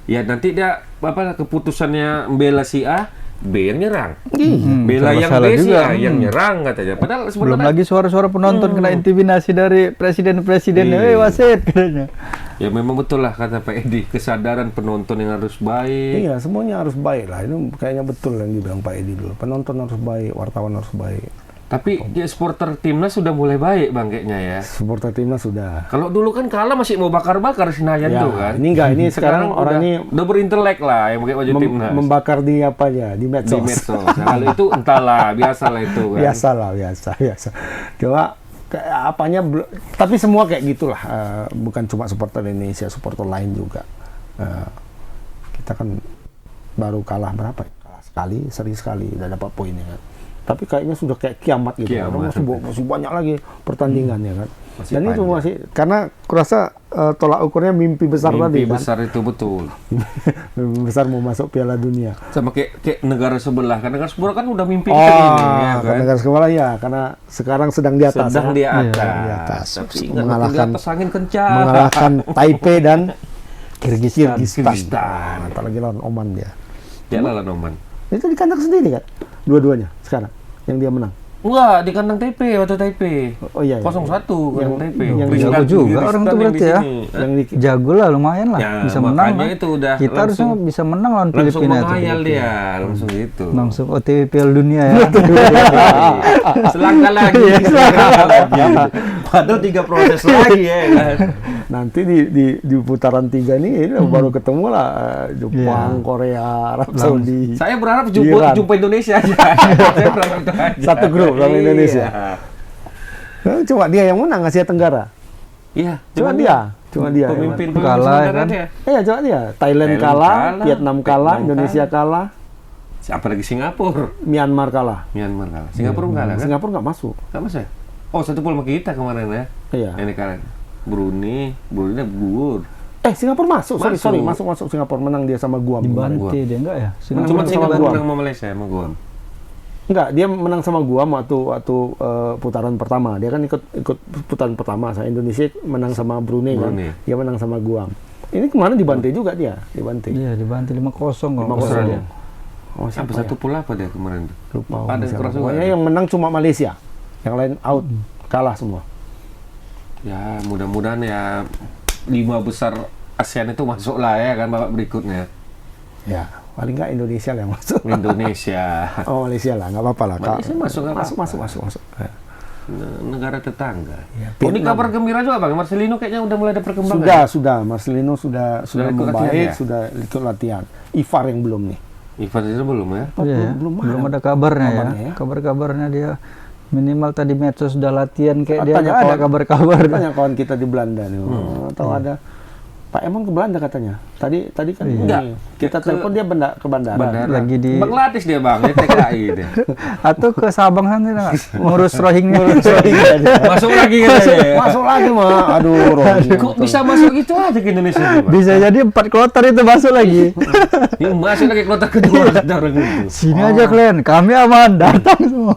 Ya nanti dia keputusannya bela si A, B yang nyerang. Bela yang B si A yang nyerang katanya. Padahal belum lagi suara-suara penonton kena intimidasi dari presiden-presiden. Wasit katanya. Ya memang betul lah kata Pak Edi, kesadaran penonton yang harus baik. Iya, semuanya harus baik lah. Ini kayaknya betul yang dibilang Pak Edi dulu. Penonton harus baik, wartawan harus baik. Tapi ya, supporter timnas sudah mulai baik bang kayaknya ya. Supporter timnas sudah. Kalau dulu kan kalah masih mau bakar-bakar Senayan tuh kan. Ini enggak, ini sekarang orang ini udah berintelek lah yang pakai baju timnas. Membakar di apa ya, di medsos. Di medsos. Kalau itu entahlah, biasalah itu kan. Biasa. Cuma apanya, tapi semua kayak gitulah. Bukan cuma supporter Indonesia, supporter lain juga. Kita kan baru kalah berapa ya? Kalah seri sekali, udah dapat poinnya kan. Tapi kayaknya sudah kayak kiamat gitu. Masih banyak lagi pertandingan ya kan. Dan itu masih, karena kurasa tolak ukurnya mimpi besar tadi kan. Mimpi besar itu betul. Mimpi besar mau masuk Piala Dunia. Sama kayak negara sebelah. Karena negara sebelah kan udah mimpi kita ini ya kan. Negara sebelah ya, karena sekarang sedang di atas. Sedang di atas. Di atas. Mengalahkan angin kencang. Mengalahkan Taipei dan Kirgistan. Apalagi lawan Oman dia. Dia lawan Oman. Itu di kandang sendiri kan? Dua-duanya sekarang yang dia menang. Enggak, di kandang Taipei, waktu Taipei. Oh iya. 0-1 kandang Taipei. Yang jago juga orang itu berarti ya. Yang jago lah, lumayan lah. Ya, bisa menang lah. Itu udah kita harusnya bisa menang lawan Filipina. Langsung menghayal dia, langsung gitu. Langsung OTW Piala Dunia ya. Selangkah lagi. Padahal 3 proses lagi ya kan. Nanti di putaran 3 ini baru ketemu lah Jepang, Korea, Arab Saudi. Saya berharap jumpa Indonesia aja. Saya berharap itu aja. Satu grup sama Indonesia. Cuma dia yang menang Asia Tenggara. Iya, cuma dia. Pemimpin kalah kan. Iya, cuma dia. Thailand kalah, Vietnam kalah, Indonesia kalah. Apalagi Singapura. Myanmar kalah. Singapura kalah kan? Singapura nggak masuk. Nggak masuk ya? Oh, 1 pool sama kita kemarin ya. Iya. Ini kan Brunei gugur. Singapura masuk. Sorry, masuk Singapura, menang dia sama Guam. Dibantai dia enggak ya? Cuma Singapura menang sama Malaysia sama Guam. Enggak, dia menang sama Guam waktu putaran pertama. Dia kan ikut putaran pertama. Indonesia menang sama Brunei kan. Dia menang sama Guam. Ini kemarin dibantai juga dia, dibantai. Iya, dibantai 5-0 kalau 5-0 dia. Sampai 1 pool apa dia kemarin? Lupa. Ada yang keras juga. Yang menang cuma Malaysia. Yang lain out, kalah semua. Ya, mudah-mudahan ya 5 besar ASEAN itu masuk lah ya kan babak berikutnya. Ya, paling nggak Indonesia lah yang masuk. Indonesia. Oh, Malaysia lah, nggak apa-apa lah. Malaysia masuk. Masuk. Ya. negara tetangga. Ya, Oh, ini kabar gembira juga Bang, Marcelino kayaknya udah mulai ada perkembangan. Sudah. Marcelino sudah ikut membaik, latihan, ya? sudah ikut latihan. Ivar yang belum nih. Ivan itu belum ya? Belum ada kabarnya ya. Kabar-kabarnya dia minimal tadi medsos sudah latihan kayak dia nggak ada kabar-kabar. Tanya kawan kita di Belanda nih, atau ada Pak Emon ke Belanda katanya. Tadi kan Enggak. kita telepon dia ke bandara. Lagi di Bangladesh dia Bang, di TKI dia. atau ke Sabang sana nggak ngurus Rohingya. Masuk lagi katanya. Masuk lagi mah. Aduh, Rohingya. Kok bisa masuk gitu aja ke Indonesia nih, Bang? Bisa jadi 4 kloter itu masuk lagi. Ini masuk lagi kloter kedua kata orang itu. Sini aja kalian, kami aman, datang semua.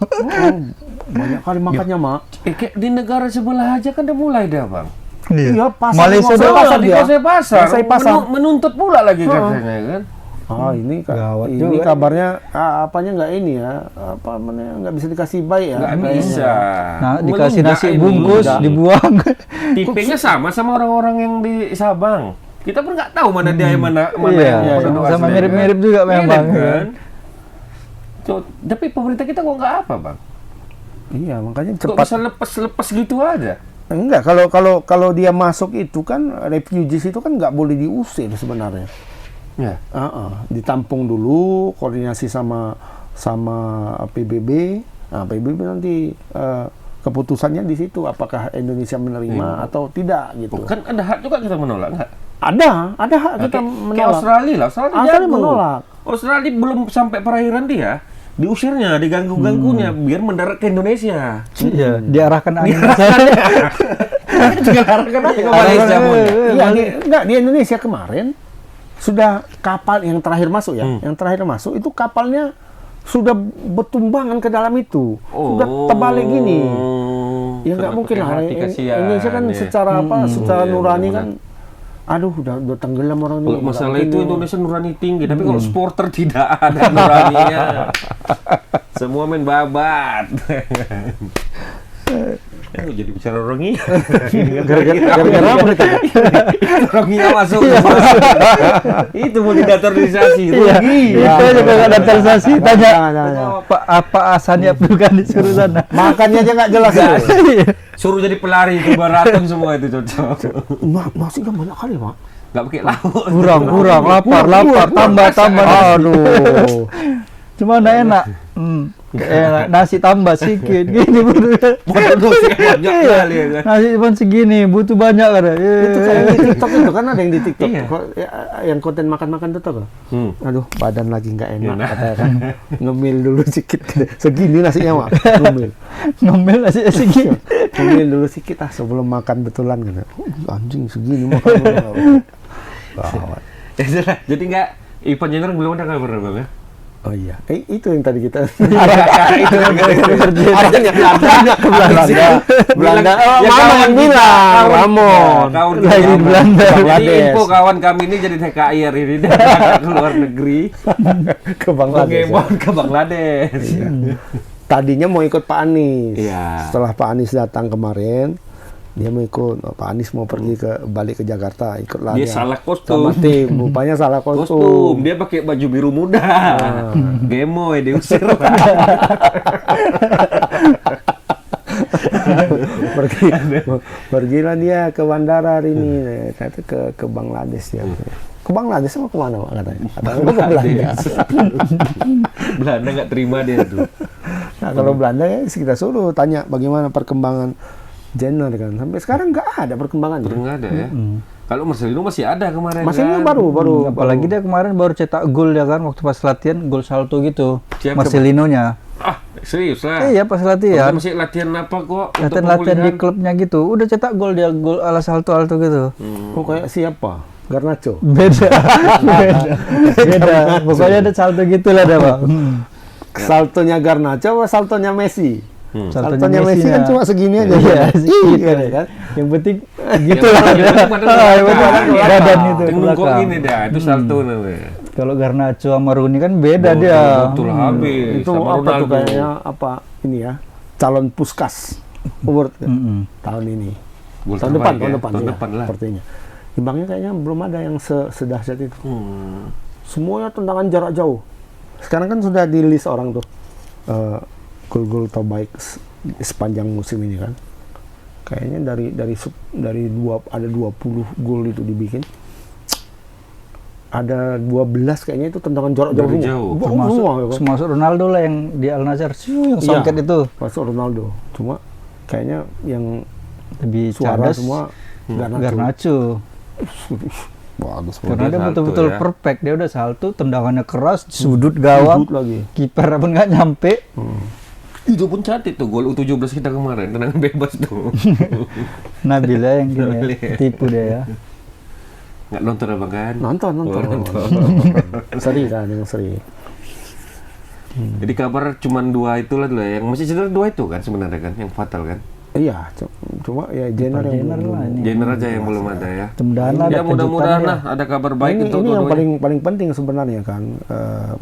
Banyak kali makannya, Mak. Kayak di negara sebelah aja kan udah mulai dah Bang. Iya, pasar Malaysia pasar pasar di dia. pasar, Pasar. menuntut pula lagi katanya kan. Ini Gawat ini juga. kabarnya apanya nggak ini ya? Apa namanya? Nggak bisa dikasih baik ya? Nggak bisa. Nah, dikasih Menunggak nasi ini. bungkus, dibuang. Tipenya sama orang-orang yang di Sabang. Kita pun nggak tahu mana dia yang mana Iya, yang penduduk sama asli, mirip-mirip kan? juga Mirip, memang. kan? Tapi pemerintah kita kok nggak apa Bang? Iya, makanya Kok cepat. bisa lepas gitu aja? Enggak, kalau dia masuk itu kan refugees itu kan nggak boleh diusir sebenarnya. Ya. Ditampung dulu, koordinasi sama PBB. Nah, PBB nanti keputusannya di situ apakah Indonesia menerima atau tidak gitu. Kan ada hak juga kita menolak nggak? Ada hak kita Kayak menolak. Australia lah, Australia Australia jago. menolak. Australia belum sampai perairan dia, diusirnya, diganggu-ganggunya biar mendarat ke Indonesia. Iya, diarahkan angin. Tinggal arahkan aja ke Malaysia. Iya, di Indonesia kemarin sudah kapal yang terakhir masuk ya. Yang terakhir masuk itu kapalnya sudah bertumbangan ke dalam itu. Sudah terbalik gini. Ya nggak mungkin lah. Indonesia kan secara secara nurani kan. Aduh, udah tenggelam orang ini. Kalau masalah itu Indonesia nurani tinggi, tapi kalau supporter tidak ada nuraninya. Semua main babat. Jadi bicara Rohingya. Gara-gara apa nih? Rohingya masuk. Itu mau dinaturalisasi. Iya, itu juga nggak naturalisasi. Tanya Jangan. apa asalnya bukan disuruh sana. Makannya aja nggak jelas itu. Suruh jadi pelari ke Baraton semua itu cocok. Masih kan banyak kali, Mak. Nggak pakai lauk. Kurang, lapar, tambah. Aduh. Cuma nggak enak. Kayak nasi tambah sedikit gini Bonus banyak kali ya kan. nasi cuma segini butuh banyak kan Itu kayak di TikTok itu kan ada yang di TikTok Iya. yang konten makan-makan itu tuh. Aduh, badan lagi nggak enak Enak. katanya kan. Ngemil dulu sedikit. Segini nasinya, Mak. Ngemil. ngomel nasi segini Ngemil dulu sedikit sebelum makan betulan kan. Anjing segini makan. Gawat. Jadi nggak Ivan Jenner belum ada kabar Bang ya? Oh iya, itu yang tadi kita Itu arahnya ke Belanda. Oh, Mama yang bilang, Ramon. Kawan Lagi di Belanda. Jadi Bangladesh. info kawan kami ini jadi TKI hari ini dia ke luar negeri. Ke Bangladesh. Pengemon ke Bangladesh. Tadinya mau ikut Pak Anies. Iya. Setelah Pak Anies datang kemarin, dia mau ikut. Pak Anies mau pergi balik ke Jakarta, ikutlah Dia salah kostum. sama tim. Rupanya salah kostum. Kostum. Dia pakai baju biru muda. Gemoy diusir. Pergilah dia ke bandara hari ini, kata ke Bangladesh ya. Ke Bangladesh sama kemana Pak katanya? Katanya ke Belanda. Belanda nggak terima dia tuh. Nah, kalau Belanda ya kita suruh tanya bagaimana perkembangan Jenner kan. Sampai sekarang nggak ada perkembangannya. Nggak ada ya. Kalau Marcelino masih ada kemarin. Masih kan? baru. apalagi dia kemarin baru cetak gol ya kan waktu pas latihan gol salto gitu Siapa? Marcelino-nya Ah, serius lah. iya pas latihan Masih latihan apa kok? untuk latihan di pemulihan? klubnya gitu udah cetak gol dia gol ala salto gitu Oh, kayak siapa? Garnacho. beda pokoknya ada salto gitu lah dah Bang. Saltonya Garnacho apa saltonya Messi? Saltonya Messi kan cuma segini aja. Iya, Iya kan? yang penting Gitu gitu lah Yang penting badan belakang. badan itu Yang ke nungkok belakang. gini dah, itu salto namanya. Kalau Garnacho sama Rooney kan beda dia Betul habis. Itu sama apa tuh Ronaldo. kayaknya apa ini ya? Calon Puskas Award kan? Tahun ini. Gol Tahun terbaik depan, ya? tahun Tahun iya, depan lah. sepertinya. Timbangnya kayaknya belum ada yang sedahsyat itu. Hmm. Semuanya tendangan jarak jauh. Sekarang kan sudah di list orang tuh gol-gol terbaik sepanjang musim ini kan. Kayaknya dari ada 20 gol itu dibikin. Ada 12 kayaknya itu tendangan jarak jauh. Termasuk Ronaldo lah yang di Al Nassr yang songket itu. Masuk Ronaldo. Cuma kayaknya yang lebih suara cerdas semua Garnacho. Bagus. Karena dia betul-betul perfect. Dia udah salto, tendangannya keras, sudut gawang. Lagi. Kiper pun nggak nyampe. Itu pun cantik tuh gol U17 kita kemarin, tendangan bebas tuh. Nabila yang gini ya, tipu dia ya. Nggak nonton apa kan? Nonton. Seri kan, yang seri. Jadi kabar cuma 2 itulah yang masih cedera 2 itu kan sebenarnya kan, yang fatal kan? Iya, cuma ya Jenner aja yang belum ada ya. Ya mudah-mudahan lah ada kabar baik ini yang paling penting sebenarnya kan.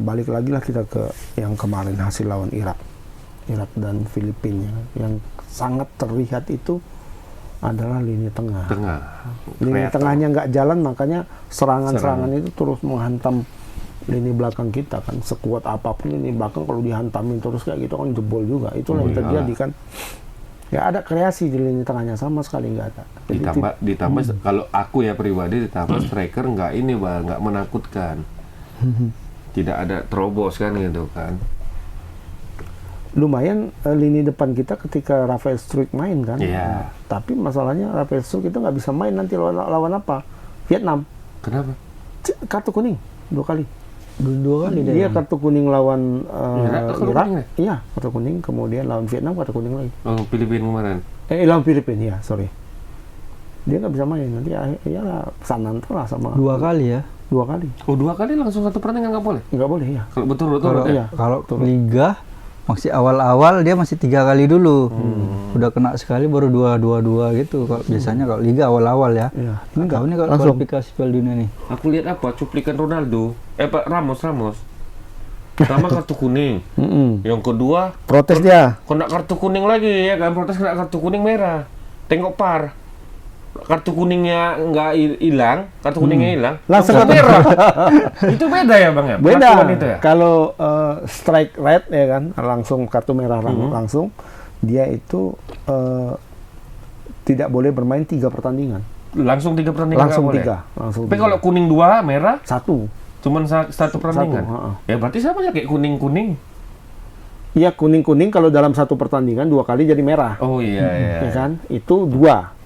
Balik lagi lah kita ke yang kemarin hasil lawan Irak dan Filipina yang sangat terlihat itu adalah lini tengah. Lini tengahnya nggak jalan, makanya serangan itu terus menghantam lini belakang kita kan. Sekuat apapun lini belakang kalau dihantamin terus kayak gitu kan jebol juga. Itulah yang terjadi kan. Ya ada kreasi di lini tengahnya sama sekali nggak ada. Ditambah kalau aku ya pribadi ditambah striker nggak menakutkan. Tidak ada terobos kan gitu kan. Lumayan lini depan kita ketika Rafael Struijk main kan. Iya. Tapi masalahnya Rafael Struijk itu nggak bisa main nanti lawan apa? Vietnam. Kenapa? Kartu kuning 2 kali. 2 kali dia kartu kuning lawan Irak. Iya, kartu kuning. Kemudian lawan Vietnam kartu kuning lagi. Oh, Filipina kemarin. Lawan Filipina ya, sorry. Dia nggak bisa main nanti ya Sananta lah sama. 2 kali ya. 2 kali. Oh, 2 kali langsung satu pertandingan nggak boleh? Nggak boleh ya. Kalau betul kalau Liga masih awal-awal dia masih 3 kali dulu. Udah kena sekali baru 2 gitu. Kalau biasanya kalau Liga awal-awal ya. Ini tahu nih kalau kualifikasi Piala Dunia nih. Aku lihat cuplikan Ronaldo. Ramos. Pertama kartu kuning. Yang kedua protes dia. Kena kartu kuning lagi ya kan, protes kena kartu kuning merah. Tengok VAR. Kartu kuningnya nggak hilang, kartu kuningnya hilang, langsung kartu merah. Itu beda ya bang ya? Beda. Itu ya? Kalau strike red ya kan, langsung kartu merah langsung, dia itu tidak boleh bermain 3 pertandingan. Langsung 3 pertandingan? Langsung 3. Tapi kalau kuning 2, merah? 1. Cuman 1 pertandingan? Ya berarti sama aja kayak kuning-kuning. Iya kuning-kuning kalau dalam 1 pertandingan 2 kali jadi merah. Oh iya. Ya kan? Itu 2.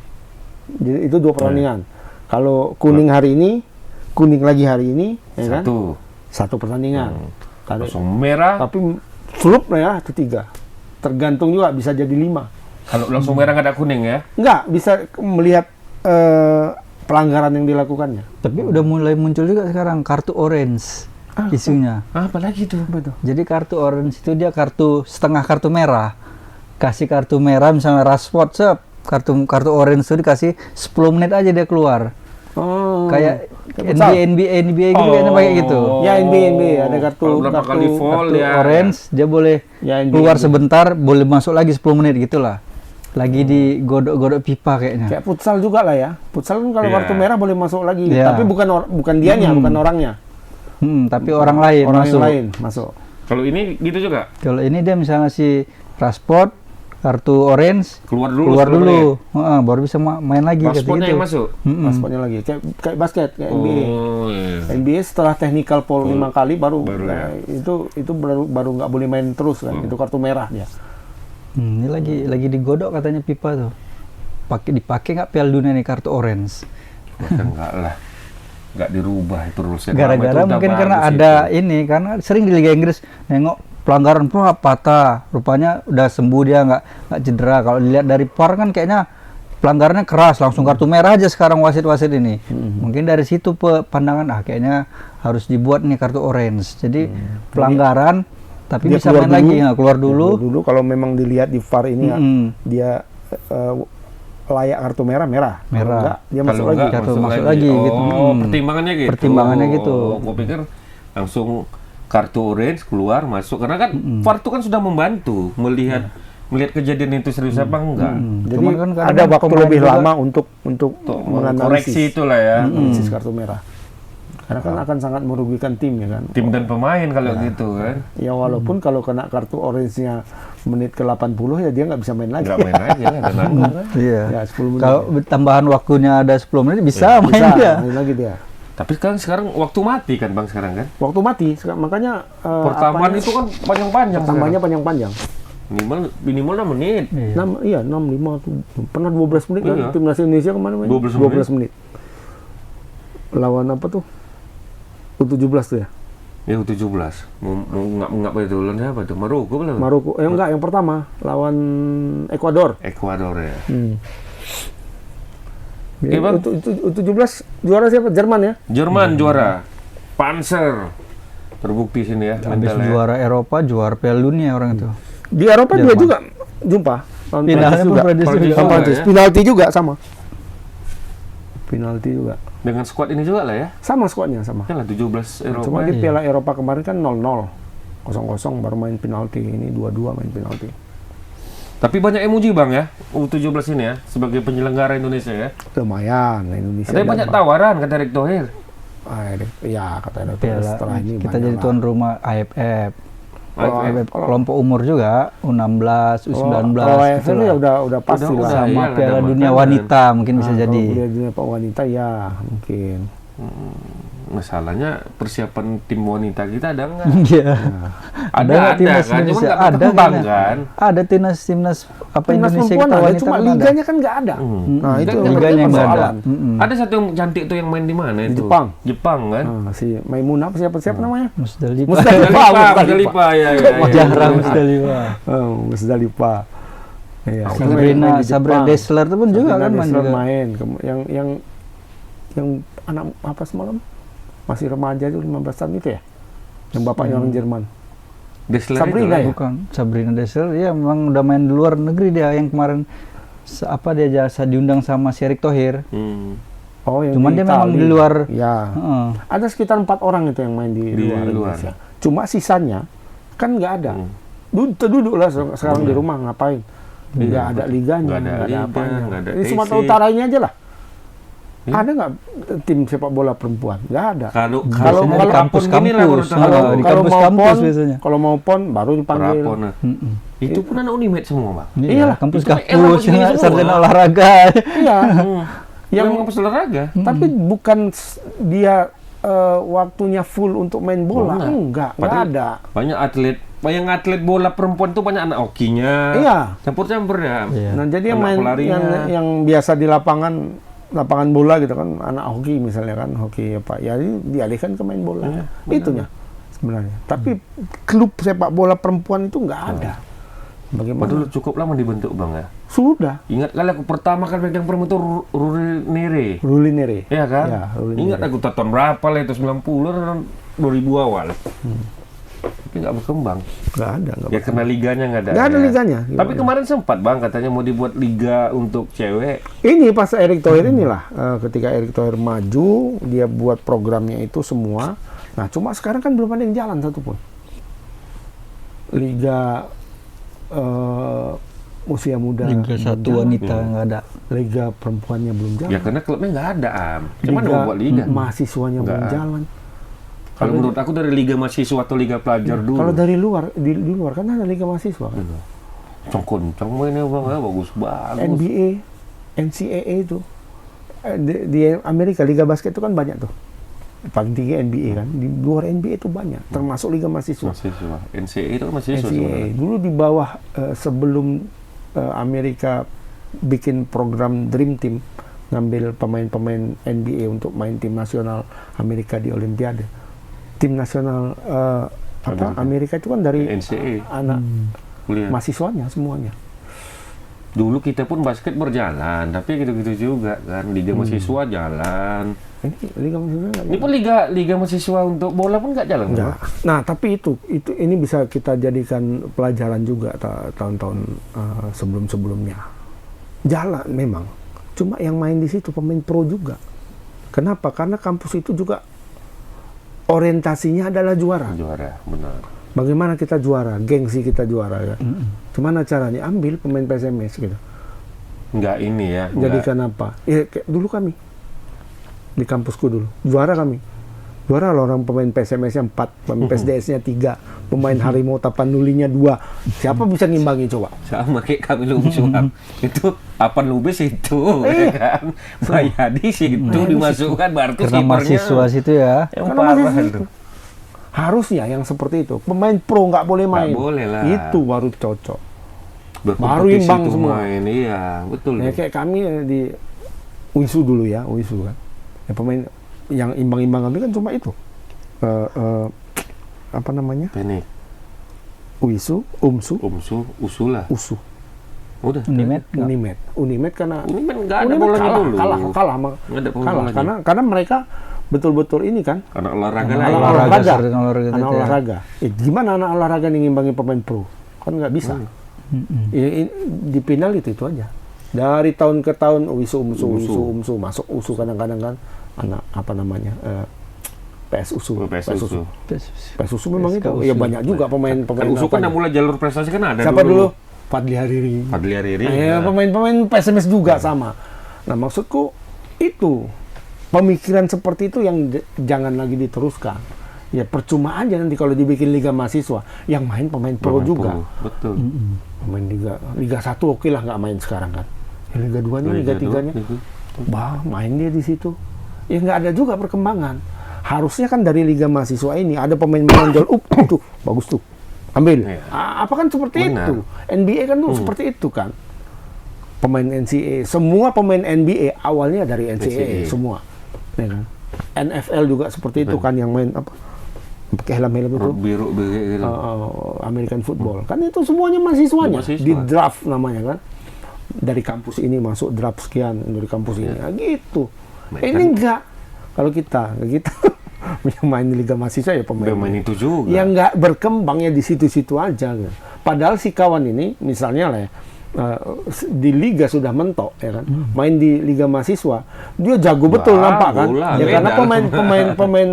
Jadi itu 2 pertandingan. Kalau kuning hari ini, kuning lagi hari ini, ya kan? 1 pertandingan. Langsung merah. Tapi flup ya itu 3. Tergantung juga bisa jadi 5. Kalau langsung merah nggak ada kuning ya? Nggak, bisa melihat pelanggaran yang dilakukannya. Tapi udah mulai muncul juga sekarang kartu orange isunya. Apalagi itu? Jadi kartu orange itu dia setengah kartu merah. Kasih kartu merah misalnya Rashford kartu orange itu dikasih 10 menit aja dia keluar. Kayak NBA gitu kayaknya pakai gitu. Ya NBA ada kartu orange dia boleh keluar sebentar, boleh masuk lagi 10 menit gitulah. Lagi digodok-godok pipa kayaknya. Kayak futsal juga lah ya. Futsal kan kalau kartu merah boleh masuk lagi, tapi bukan dianya, bukan orangnya. Tapi orang lain masuk. Kalau ini gitu juga? Kalau ini dia misalnya si Rashford kartu orange keluar dulu. Baru bisa main lagi. Pasportnya yang masuk? Pasportnya lagi. Kayak basket, kayak NBA. NBA setelah technical foul 5 kali baru itu baru nggak boleh main terus kan. Itu kartu merah dia. Ini lagi digodok katanya pipa tuh. Dipakai nggak Piala Dunia nih kartu orange? Enggak lah. Nggak dirubah itu rulesnya. Gara-gara mungkin karena ada ini, karena sering di Liga Inggris nengok pelanggaran patah, rupanya udah sembuh dia nggak cedera. Kalau dilihat dari VAR kan kayaknya pelanggarannya keras, langsung kartu merah aja sekarang wasit-wasit ini. Mungkin dari situ pandangan kayaknya harus dibuat nih kartu orange. Jadi pelanggaran tapi bisa main lagi, keluar dulu. Kalau memang dilihat di VAR ini dia layak kartu merah. Enggak, dia masuk lagi. Masuk lagi gitu. Pertimbangannya gitu. Gue pikir langsung kartu orange keluar masuk, karena kan VAR itu kan sudah membantu melihat kejadian itu serius apa enggak. Jadi kan ada waktu lebih lama untuk menganalisis koreksi itulah ya. Analisis kartu merah. Karena kan akan sangat merugikan tim ya kan. Tim dan pemain kalau gitu kan. Ya walaupun kalau kena kartu orange-nya menit ke 80 ya dia nggak bisa main lagi. Nggak main lagi ya, ada nanggung kan. Iya. Ya 10 menit. Kalau tambahan waktunya ada 10 menit bisa main Bisa dia. main lagi dia. Tapi sekarang waktu mati kan Bang sekarang kan. Waktu mati, makanya Pertambahan itu kan panjang-panjang. tambahnya panjang-panjang. Minimal 6 menit. Iya. 6, 5 tuh. Pernah 12 menit kan Iya. timnas Indonesia kemarin main. 12 menit. Lawan apa tuh? U17 tuh ya. Ya U17. Mau ngapa itu? Lawan siapa tuh? Maroko belum? Maroko. Enggak, yang pertama lawan Ekuador. Ekuador ya. Ya, Bang. U17 juara siapa? Jerman ya? Jerman juara. Panzer. Terbukti sini ya. Habis mentalnya. juara Eropa, juara Piala Dunia orang itu. Di Eropa dia Jerman. juga jumpa. Lawan Finalnya Prancis pun Prancis Prancis juga. juga. Prancis. ya. Penalti juga sama. Penalti juga. Dengan squad ini juga lah ya. Sama skuadnya sama. Kan lah 17 Eropa. Cuma di iya. Piala Eropa kemarin kan 0-0. 0-0 baru main penalti. Ini 2-2 main penalti. Tapi banyak yang muji Bang ya. U17 ini ya sebagai penyelenggara Indonesia ya. Lumayan Indonesia. Tapi banyak tawaran kata Erick Thohir. Ya kata Erick Thohir, Piala. setelah ini Kita banyak jadi lah. tuan rumah AFF. AFF. Kelompok umur juga, U16, U19 Kalau AFF gitu ya lah. udah pasti Udah, lah. Sama iya, Piala ada Dunia makanan. Wanita mungkin bisa Nah, jadi. kalau Piala Dunia Pak wanita ya mungkin. Masalahnya persiapan tim wanita kita ada nggak? Iya. Ada nggak timnas kan, cuma Indonesia? nggak Ada berkembang kayaknya. kan. Ada timnas Timnas Indonesia perempuan kita ada, wanita cuma kan ada. liganya kan nggak ada. Nah itu Kan liganya yang yang nggak ada. persoalan. Ada satu yang cantik tuh yang main di mana itu? Jepang. Jepang kan? Nah, si Maimunah siapa namanya? Musdalifah. Musdalifah ya. Zahra Musdalifah. Oh, Musdalifah. Iya. Aku Sabrina Dessler itu pun juga kan main juga. main. Yang anak apa semalam? Masih remaja itu 15 tahun itu ya? Yang bapaknya orang Jerman. Dessler Sabrina itu ya? Bukan Sabrina Dessler, ya memang udah main di luar negeri dia yang kemarin dia jasa diundang sama si Erick Thohir. Oh, yang Cuman di dia memang Itali. di luar. Ya. Heeh. Ada sekitar 4 orang itu yang main di luar Indonesia. Cuma sisanya kan nggak ada. Duduk lah sekarang di rumah ngapain? Nggak ada liganya, nggak ada apanya. nggak ada Ini Sumatera TC. Utara ini aja lah. Iya. Ada nggak tim sepak bola perempuan? Nggak ada. Kalau Biasanya di kampus-kampus. kalau Di Kalau mau kampus-kampus pon, biasanya. kalau mau pon baru dipanggil. Prapon, itu pun anak Unimed semua, Bang. Iya, Iyalah. kampus-kampus, Itu emang begini semua. sarjana olahraga. Iya. Yang kampus olahraga. Tapi bukan dia waktunya full untuk main bola. Oh, Enggak Padahal ada. Banyak atlet bola perempuan tuh banyak anak hokinya. Iya. Campur-campur ya. Iya. Nah, jadi yang Anak main pelarinya. yang biasa di lapangan bola gitu kan, anak hoki misalnya kan, hoki apa, ya dialihkan ke main bola. Itunya sebenarnya. Tapi klub sepak bola perempuan itu nggak ada. Bagaimana? Padahal cukup lama dibentuk, Bang ya. Sudah. Ingat kali aku pertama kali pegang perempuan itu Rulinere. Rulinere. Iya kan? Ya, Rulinere. Ingat aku tahun berapa lah itu 90 dan 2000 awal. Tapi nggak berkembang. Nggak ada. Ya karena liganya nggak ada. Nggak ada ya. liganya. Tapi kemarin sempat Bang katanya mau dibuat liga untuk cewek. Ini pas Erick Thohir inilah, ketika Erick Thohir maju, dia buat programnya itu semua. Nah, cuma sekarang kan belum ada yang jalan satupun. Liga usia muda. Liga belum 1 jalan. wanita nggak ada. Liga perempuannya belum jalan. Ya karena klubnya nggak ada, Am. Cuman mau buat liga. Mahasiswanya belum Nggak. jalan. Kalau menurut aku dari liga mahasiswa atau liga pelajar dulu. Kalau dari luar, di luar kan ada liga mahasiswa kan. Congkon mainnya Bang ya, bagus banget. NBA, NCAA itu. Di Amerika liga basket itu kan banyak tuh. Paling tinggi NBA kan. Di luar NBA itu banyak, termasuk liga mahasiswa. Mahasiswa. NCAA itu kan mahasiswa. NCAA. sebenarnya. Dulu di bawah sebelum Amerika bikin program Dream Team, ngambil pemain-pemain NBA untuk main tim nasional Amerika di Olimpiade. Tim nasional Amerika itu kan dari NCAA. anak Kuliah. mahasiswanya semuanya. Dulu kita pun basket berjalan, tapi gitu-gitu juga kan. Liga mahasiswa jalan. Ini liga mahasiswa nggak Ini pun liga mahasiswa untuk bola pun nggak jalan. Enggak. Bang? Nah, tapi itu ini bisa kita jadikan pelajaran juga tahun-tahun sebelum-sebelumnya. Jalan memang. Cuma yang main di situ pemain pro juga. Kenapa? Karena kampus itu juga orientasinya adalah juara. Juara, benar. Bagaimana kita juara? Gengsi kita juara ya. Gimana caranya? Ambil pemain PSMS gitu. Nggak ini ya. Jadikan apa? Ya kayak dulu kami di kampusku dulu juara kami. Juara loh orang pemain PSMS-nya 4, pemain PSDS-nya 3, pemain Harimau Tapanuli-nya 2. Siapa bisa ngimbangi coba? Sama kayak kami lu Suham. Itu Apan Lubis itu, ya kan? Mayadi situ dimasukkan, berarti Karena mahasiswa situ ya. Yang Karena parah mahasiswa itu. Harusnya yang seperti itu. Pemain pro nggak boleh main. Nggak boleh lah. Itu baru cocok. Baru Berkompetisi imbang tuh semua. main, iya, betul. Ya, kayak kami di UISU dulu ya, UISU kan. Ya, pemain yang imbang-imbang kami kan cuma itu. Apa namanya? Penik. UISU, UMSU, Usulah. USU. Udah. Unimed karena Unimed nggak ada bolanya dulu. kalah Nggak ada kalah bolanya. karena mereka betul-betul ini kan Karena olahraga anak lain. olahraga, sering olahraga anak gitu ya. olahraga. Gimana anak olahraga nih ngimbangi pemain pro? Kan nggak bisa. Di final itu aja. Dari tahun ke tahun UMSU masuk USU kadang-kadang kan anak apa namanya PSUSU. PSUSU memang itu. Ya banyak juga pemain USU kan yang mulai jalur prestasi kan ada siapa dulu? Fadli Hariri. Ya. Pemain-pemain PSMS juga sama. Nah, maksudku itu pemikiran seperti itu yang jangan lagi diteruskan. Ya percuma aja nanti kalau dibikin liga mahasiswa yang main pemain pro juga. Betul. Pemain liga 1 oke lah nggak main sekarang kan. Ya, liga 2-nya, liga 3-nya. Main dia di situ. Ya nggak ada juga perkembangan. Harusnya kan dari liga mahasiswa ini ada pemain menonjol, tuh bagus tuh. Ambil. Iya. Apa kan seperti Benar. itu. NBA kan tuh seperti itu kan. Pemain NCAA, semua pemain NBA awalnya dari NCAA semua. Ya kan? NFL juga seperti itu kan yang main apa? Pakai helm-helm itu. Biru gitu. American football. Kan itu semuanya mahasiswanya. Mahasiswa. Di draft namanya kan. Dari kampus ini masuk draft sekian, dari kampus ini. Nah, gitu. Ini enggak. Kalau kita yang main di liga mahasiswa ya pemain itu juga. yang nggak berkembang ya di situ-situ aja. Padahal si kawan ini misalnya lah di liga sudah mentok ya kan, main di liga mahasiswa dia jago betul nampak kan, ya karena pemain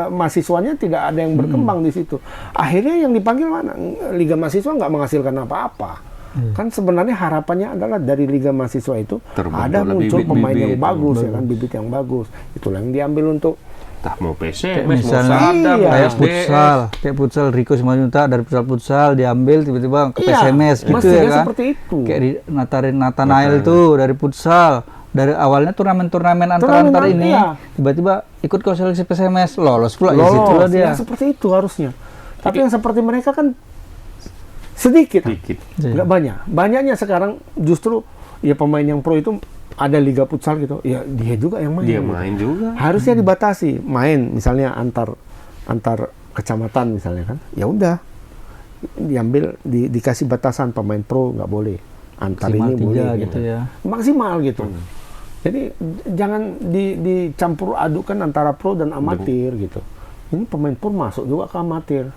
mahasiswanya tidak ada yang berkembang di situ. Akhirnya yang dipanggil mana? Liga mahasiswa nggak menghasilkan apa-apa. Kan sebenarnya harapannya adalah dari liga mahasiswa itu ada muncul pemain yang bagus ya kan, bibit yang bagus. Itulah yang diambil untuk mau Kayak PC, mau misalnya sadam, kayak SDS. futsal Rico Simanjuntak dari futsal diambil tiba-tiba ke PSMS gitu ya kan. Seperti itu. Kayak di Nathanael tuh dari futsal. Dari awalnya turnamen antar ini tiba-tiba ikut ke seleksi PSMS, lolos pula di situ lah dia. Ya, seperti itu harusnya. Tapi yang seperti mereka kan sedikit. Nggak banyak. Banyaknya sekarang justru ya pemain yang pro itu ada liga futsal gitu, ya dia juga yang main. Dia main juga. Harusnya dibatasi main, misalnya antar kecamatan misalnya kan, ya udah diambil dikasih batasan pemain pro nggak boleh, antar maksimal ini boleh gitu ya. Maksimal gitu. Jadi jangan dicampur adukan antara pro dan amatir gitu. Ini pemain pro masuk juga ke amatir,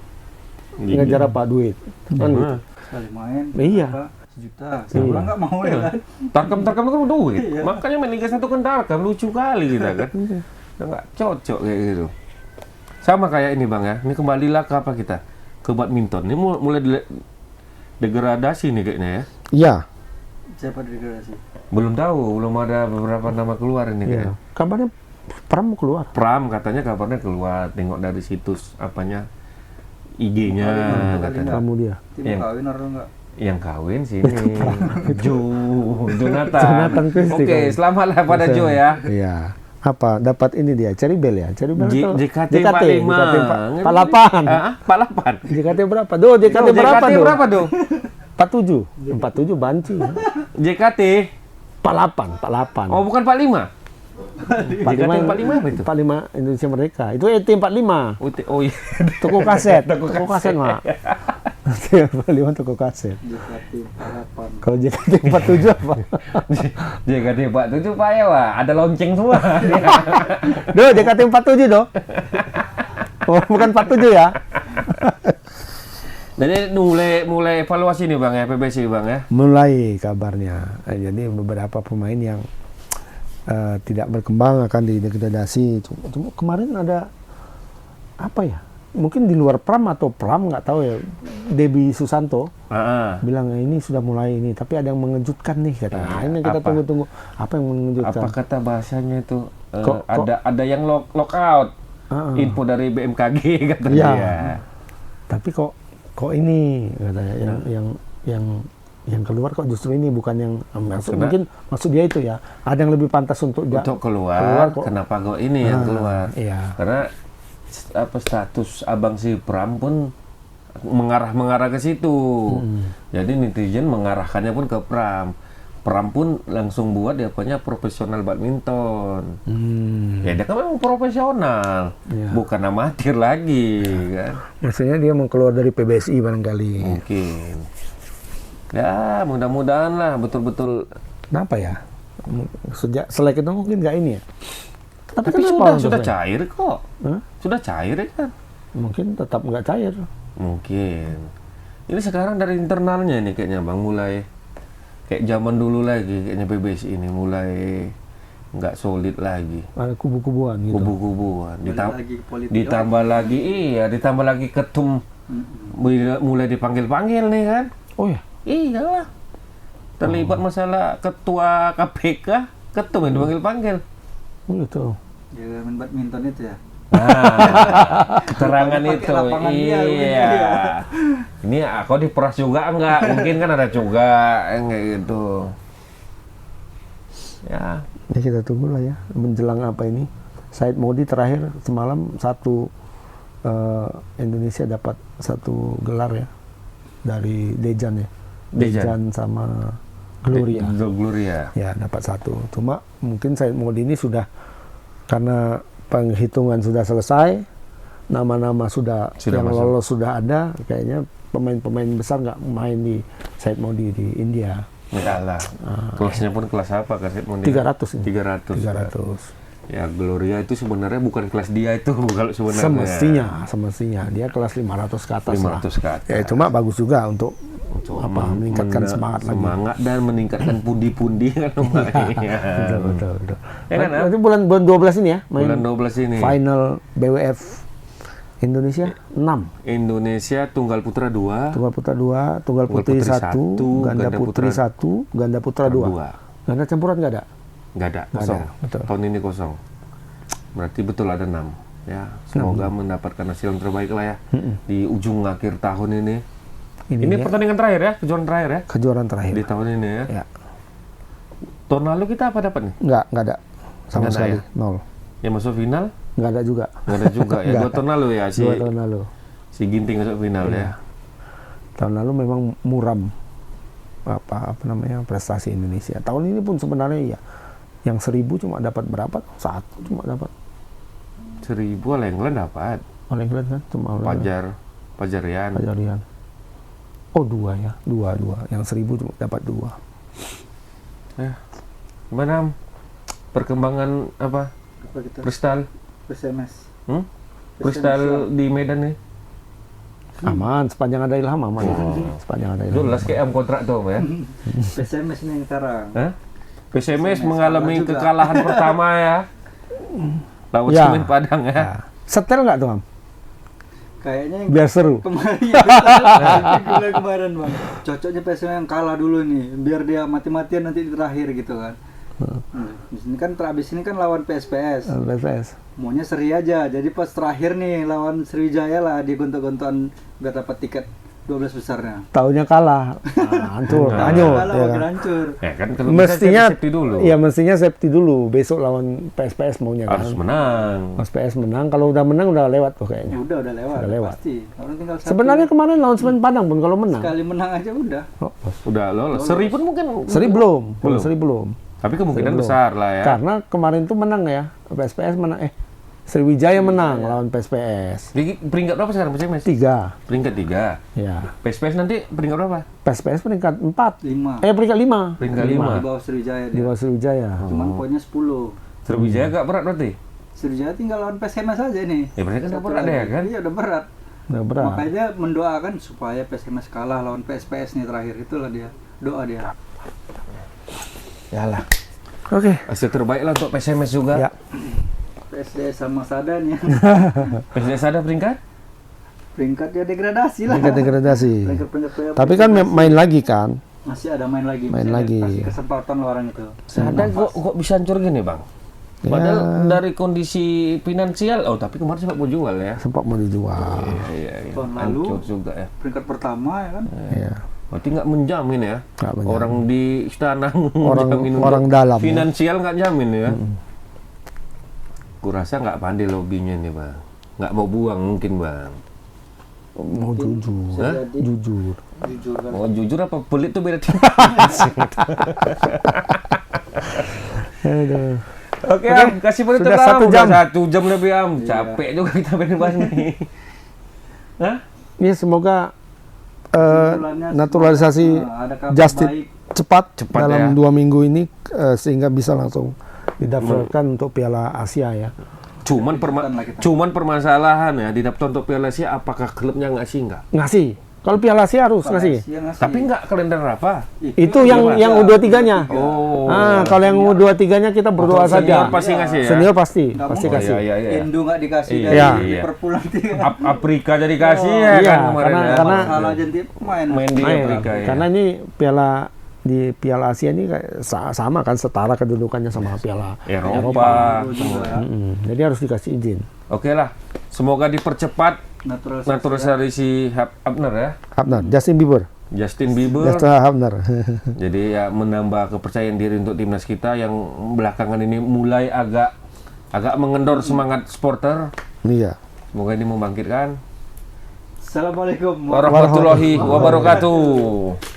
ngejar apa duit kan gitu. Sekali main. Iya. Juta, sebulan nggak mau ya kan? Tarkam kan duit. Makanya main Liga 1 kan Tarkam, lucu kali kita kan. Nggak cocok kayak gitu. Sama kayak ini Bang ya, ini kembalilah ke apa kita? Ke badminton. Ini mulai degradasi nih kayaknya ya. Iya. Siapa degradasi? Belum tahu, belum ada beberapa nama keluar ini kayaknya. Kabarnya Pram mau keluar. Pram katanya kabarnya keluar, tengok dari situs apanya IG-nya katanya. Kamu dia. Tim kawin atau enggak? Yang kawin sini Jonathan. Jonathan Christie. Oke, selamatlah pada Jo ya. Iya. Apa dapat ini dia Ceribel ya? Ceribel itu JKT 45. 48. JKT berapa? JKT berapa do? 47 banci. JKT 48. Oh, bukan 45. 45 apa itu? 45 Indonesia Merdeka. Itu ET 45. Oh iya. Toko kaset, Mak. 45 toko kaset. JKT 48. Kalau JKT 47 apa? JKT 47 Pak ya, Wah. Ada lonceng semua. JKT 47 do. Oh, bukan 47 ya. Jadi mulai evaluasi nih Bang ya, PBSI Bang ya. Mulai kabarnya. Jadi beberapa pemain yang tidak berkembang akan didegradasi. Cuma kemarin ada apa ya? Mungkin di luar Pram atau Pram nggak tahu ya. Debbie Susanto bilang ini sudah mulai ini, tapi ada yang mengejutkan nih katanya. Ini kita tunggu-tunggu apa yang mengejutkan. Apa kata bahasanya itu? Ada yang lockout. info dari BMKG kata Iya. dia. Tapi kok ini katanya yang keluar kok justru ini bukan yang mungkin maksud dia itu ya. Ada yang lebih pantas untuk keluar kok. Kenapa kok ini yang keluar? Iya. Karena status Abang si Pram pun mengarah ke situ. Jadi netizen mengarahkannya pun ke Pram. Pram pun langsung buat dia punya profesional badminton. Ya dia kan memang profesional, bukan amatir lagi kan. Maksudnya dia mau keluar dari PBSI barangkali. Mungkin. Ya mudah-mudahan lah betul-betul. Kenapa ya? Sejak selek itu mungkin nggak ini ya. Tapi sudah cair kok. Sudah cair ya kan? Mungkin tetap nggak cair. Mungkin. Ini sekarang dari internalnya nih kayaknya Bang, mulai kayak zaman dulu lagi kayaknya PBSI ini mulai nggak solid lagi. Ada kubu-kubuan gitu. Kubu-kubuan. Ditambah lagi ketum mulai dipanggil-panggil nih kan. Oh ya? Iya lah. Terlibat masalah ketua KPK, ketum yang dipanggil-panggil. Oh gitu. Ya main badminton itu ya. Nah, keterangan itu. Iya. Ini aku diperas juga enggak? Mungkin kan ada juga kayak gitu. Ya. Ya kita tunggu lah ya menjelang apa ini. Said Modi terakhir semalam Indonesia dapat 1 gelar ya dari Dejan ya. Dejan sama Gloria. Gloria. Ya dapat 1. Cuma mungkin Said Modi ini sudah karena penghitungan sudah selesai, nama-nama sudah yang masuk. Lolos sudah ada, kayaknya pemain-pemain besar nggak main di Said Modi di India. Enggak lah. Kelasnya pun kelas apa kan Said Modi? 300 ini. 300. Ya Gloria itu sebenarnya bukan kelas dia itu kalau sebenarnya. Semestinya dia kelas 500 ke atas 500 lah. ke atas. Ya cuma bagus juga untuk meningkatkan semangat dan meningkatkan pundi-pundi kan lumayan. Betul. Ya kan? Nanti bulan 12 ini ya main. Bulan 12 ini. Final BWF Indonesia 6. Indonesia Tunggal Putra 2. Tunggal Putra 2, Tunggal Putri 1, Ganda Putri 1, Ganda Putra 2. Ganda campuran nggak ada? Nggak ada, kosong. Tahun ini kosong. Berarti betul ada 6. Ya, semoga mendapatkan hasil yang terbaik lah ya di ujung akhir tahun ini. Ini pertandingan terakhir ya, kejuaraan terakhir ya? Kejuaraan terakhir. Di tahun ini ya? Ya. Tahun lalu kita apa dapat nih? Nggak ada. Sama sekali, ya? 0. Yang masuk final? Nggak ada juga. Nggak ada juga ya? 2 tahun lalu ya? 2 tahun lalu. Si Ginting masuk final ya? Tahun lalu memang muram apa namanya prestasi Indonesia. Tahun ini pun sebenarnya ya, yang 1000 cuma dapat berapa? 1 cuma dapat. 1000 All England dapat. All England kan cuma Pajarian. Oh 2 ya, 2. Yang 1000 cuma dapat 2. Ya. Gimana perkembangan apa kita? Kristal? PSMS. Kristal di Medan nih? Aman, sepanjang ada ilham aman. Sepanjang ada ilham. Jelas kayak kontrak tuh ya. PSMS nih yang sekarang. PSMS mengalami kekalahan pertama ya. Lawan Semen Padang ya. Setel nggak tuh, Am? Kayaknya biar seru. Kemarin Bang. Cocoknya PSMS yang kalah dulu nih, biar dia mati-matian nanti di terakhir gitu kan. Di sini kan abis ini kan lawan PSPS. Maunya seri aja. Jadi pas terakhir nih lawan Sriwijaya lah dia gontok-gontokan biar dapat tiket 12 besarnya. Taunya kalah. Hancur. Hancur. Ya kan mestinya safety dulu. Iya, mestinya safety dulu. Besok lawan PSPS maunya kan. Harus menang. PSPS menang. Kalau udah menang udah lewat tuh kayaknya. Udah lewat. Pasti. Tinggal sebenarnya kemarin lawan Semen Padang pun kalau menang. Sekali menang aja udah. Udah lolos. Seri pun mungkin. Seri belum. Tapi kemungkinan besar lah ya. Karena kemarin tuh menang ya. PSPS menang. Sriwijaya menang lawan PSPS. Di peringkat berapa sekarang PSPS? 3. Peringkat 3. Ya. PSPS nanti peringkat berapa? PSPS peringkat 4. 5. Peringkat 5. Peringkat 5. Di bawah Sriwijaya dia. Di bawah Sriwijaya. Cuman poinnya 10. Sriwijaya agak berat berarti? Sriwijaya tinggal lawan PSMS aja nih. Ya berarti kan udah berat ya kan? Iya udah berat. Makanya mendoakan supaya PSMS kalah lawan PSPS nih terakhir. Itulah dia. Doa dia. Yalah. Oke. Hasil terbaik lah untuk PSMS juga. Ya. PSD sama Sadan ya. PSD Sadan peringkat? Peringkat ya degradasi lah. Peringkat degradasi. Tapi kan main lagi kan? Masih ada main lagi. Main lagi. Kasih kesempatan lo orang itu. Sadan kok bisa hancur gini bang? Padahal dari kondisi finansial, tapi kemarin sempat mau jual ya. Sempat mau dijual. Iya. Tahun lalu Hancur juga ya. peringkat pertama ya kan. Iya. Berarti nggak menjamin ya. Nggak menjamin. Orang di istana Orang menjamin dalam. finansial nggak jamin ya. Kurasa nggak pandai lobbynya nih bang. Nggak mau buang mungkin bang. Mau jujur. Hah? Jujur. Kan. Mau jujur apa pelit tuh beda tipis. Aduh. Oke, Am, kasih penutup Sudah Am. 1 jam. Udah 1 jam lebih Am. Capek juga kita bahas nih. Hah? Ya semoga Kesimpulannya naturalisasi ada kabar justice baik. cepat Cepat dalam ya. 2 minggu ini sehingga bisa langsung didaftarkan untuk Piala Asia ya. Cuman Lah kita. cuman permasalahan ya di daftar untuk Piala Asia apakah klubnya ngasih nggak? Ngasih. Kalau Piala Asia harus ngasih. Asia ngasih. Tapi nggak kalender apa? Itu yang U23-nya. Oh. Kalau yang U23-nya kita berdoa Senior saja. pasti ngasih ya. Senior pasti Nggak pasti mungkin. kasih. Iya. Indo nggak dikasih Iya, dari iya. Liverpool nanti. Afrika jadi kasih ya Iya, kan kemarin ya. karena Salah jadi main. main di Main. Afrika ya. Karena ini di Piala Asia ini kayak sama kan, setara kedudukannya sama Piala Eropa. Jadi harus dikasih izin. Oke lah. Semoga dipercepat naturalisasi Hafner ya. Hafner, Justin Bieber. Justin Bieber. Justin Hafner. Jadi ya menambah kepercayaan diri untuk timnas kita yang belakangan ini mulai agak mengendor semangat supporter. Iya. Semoga ini membangkitkan. Assalamualaikum Warahmatullahi wabarakatuh.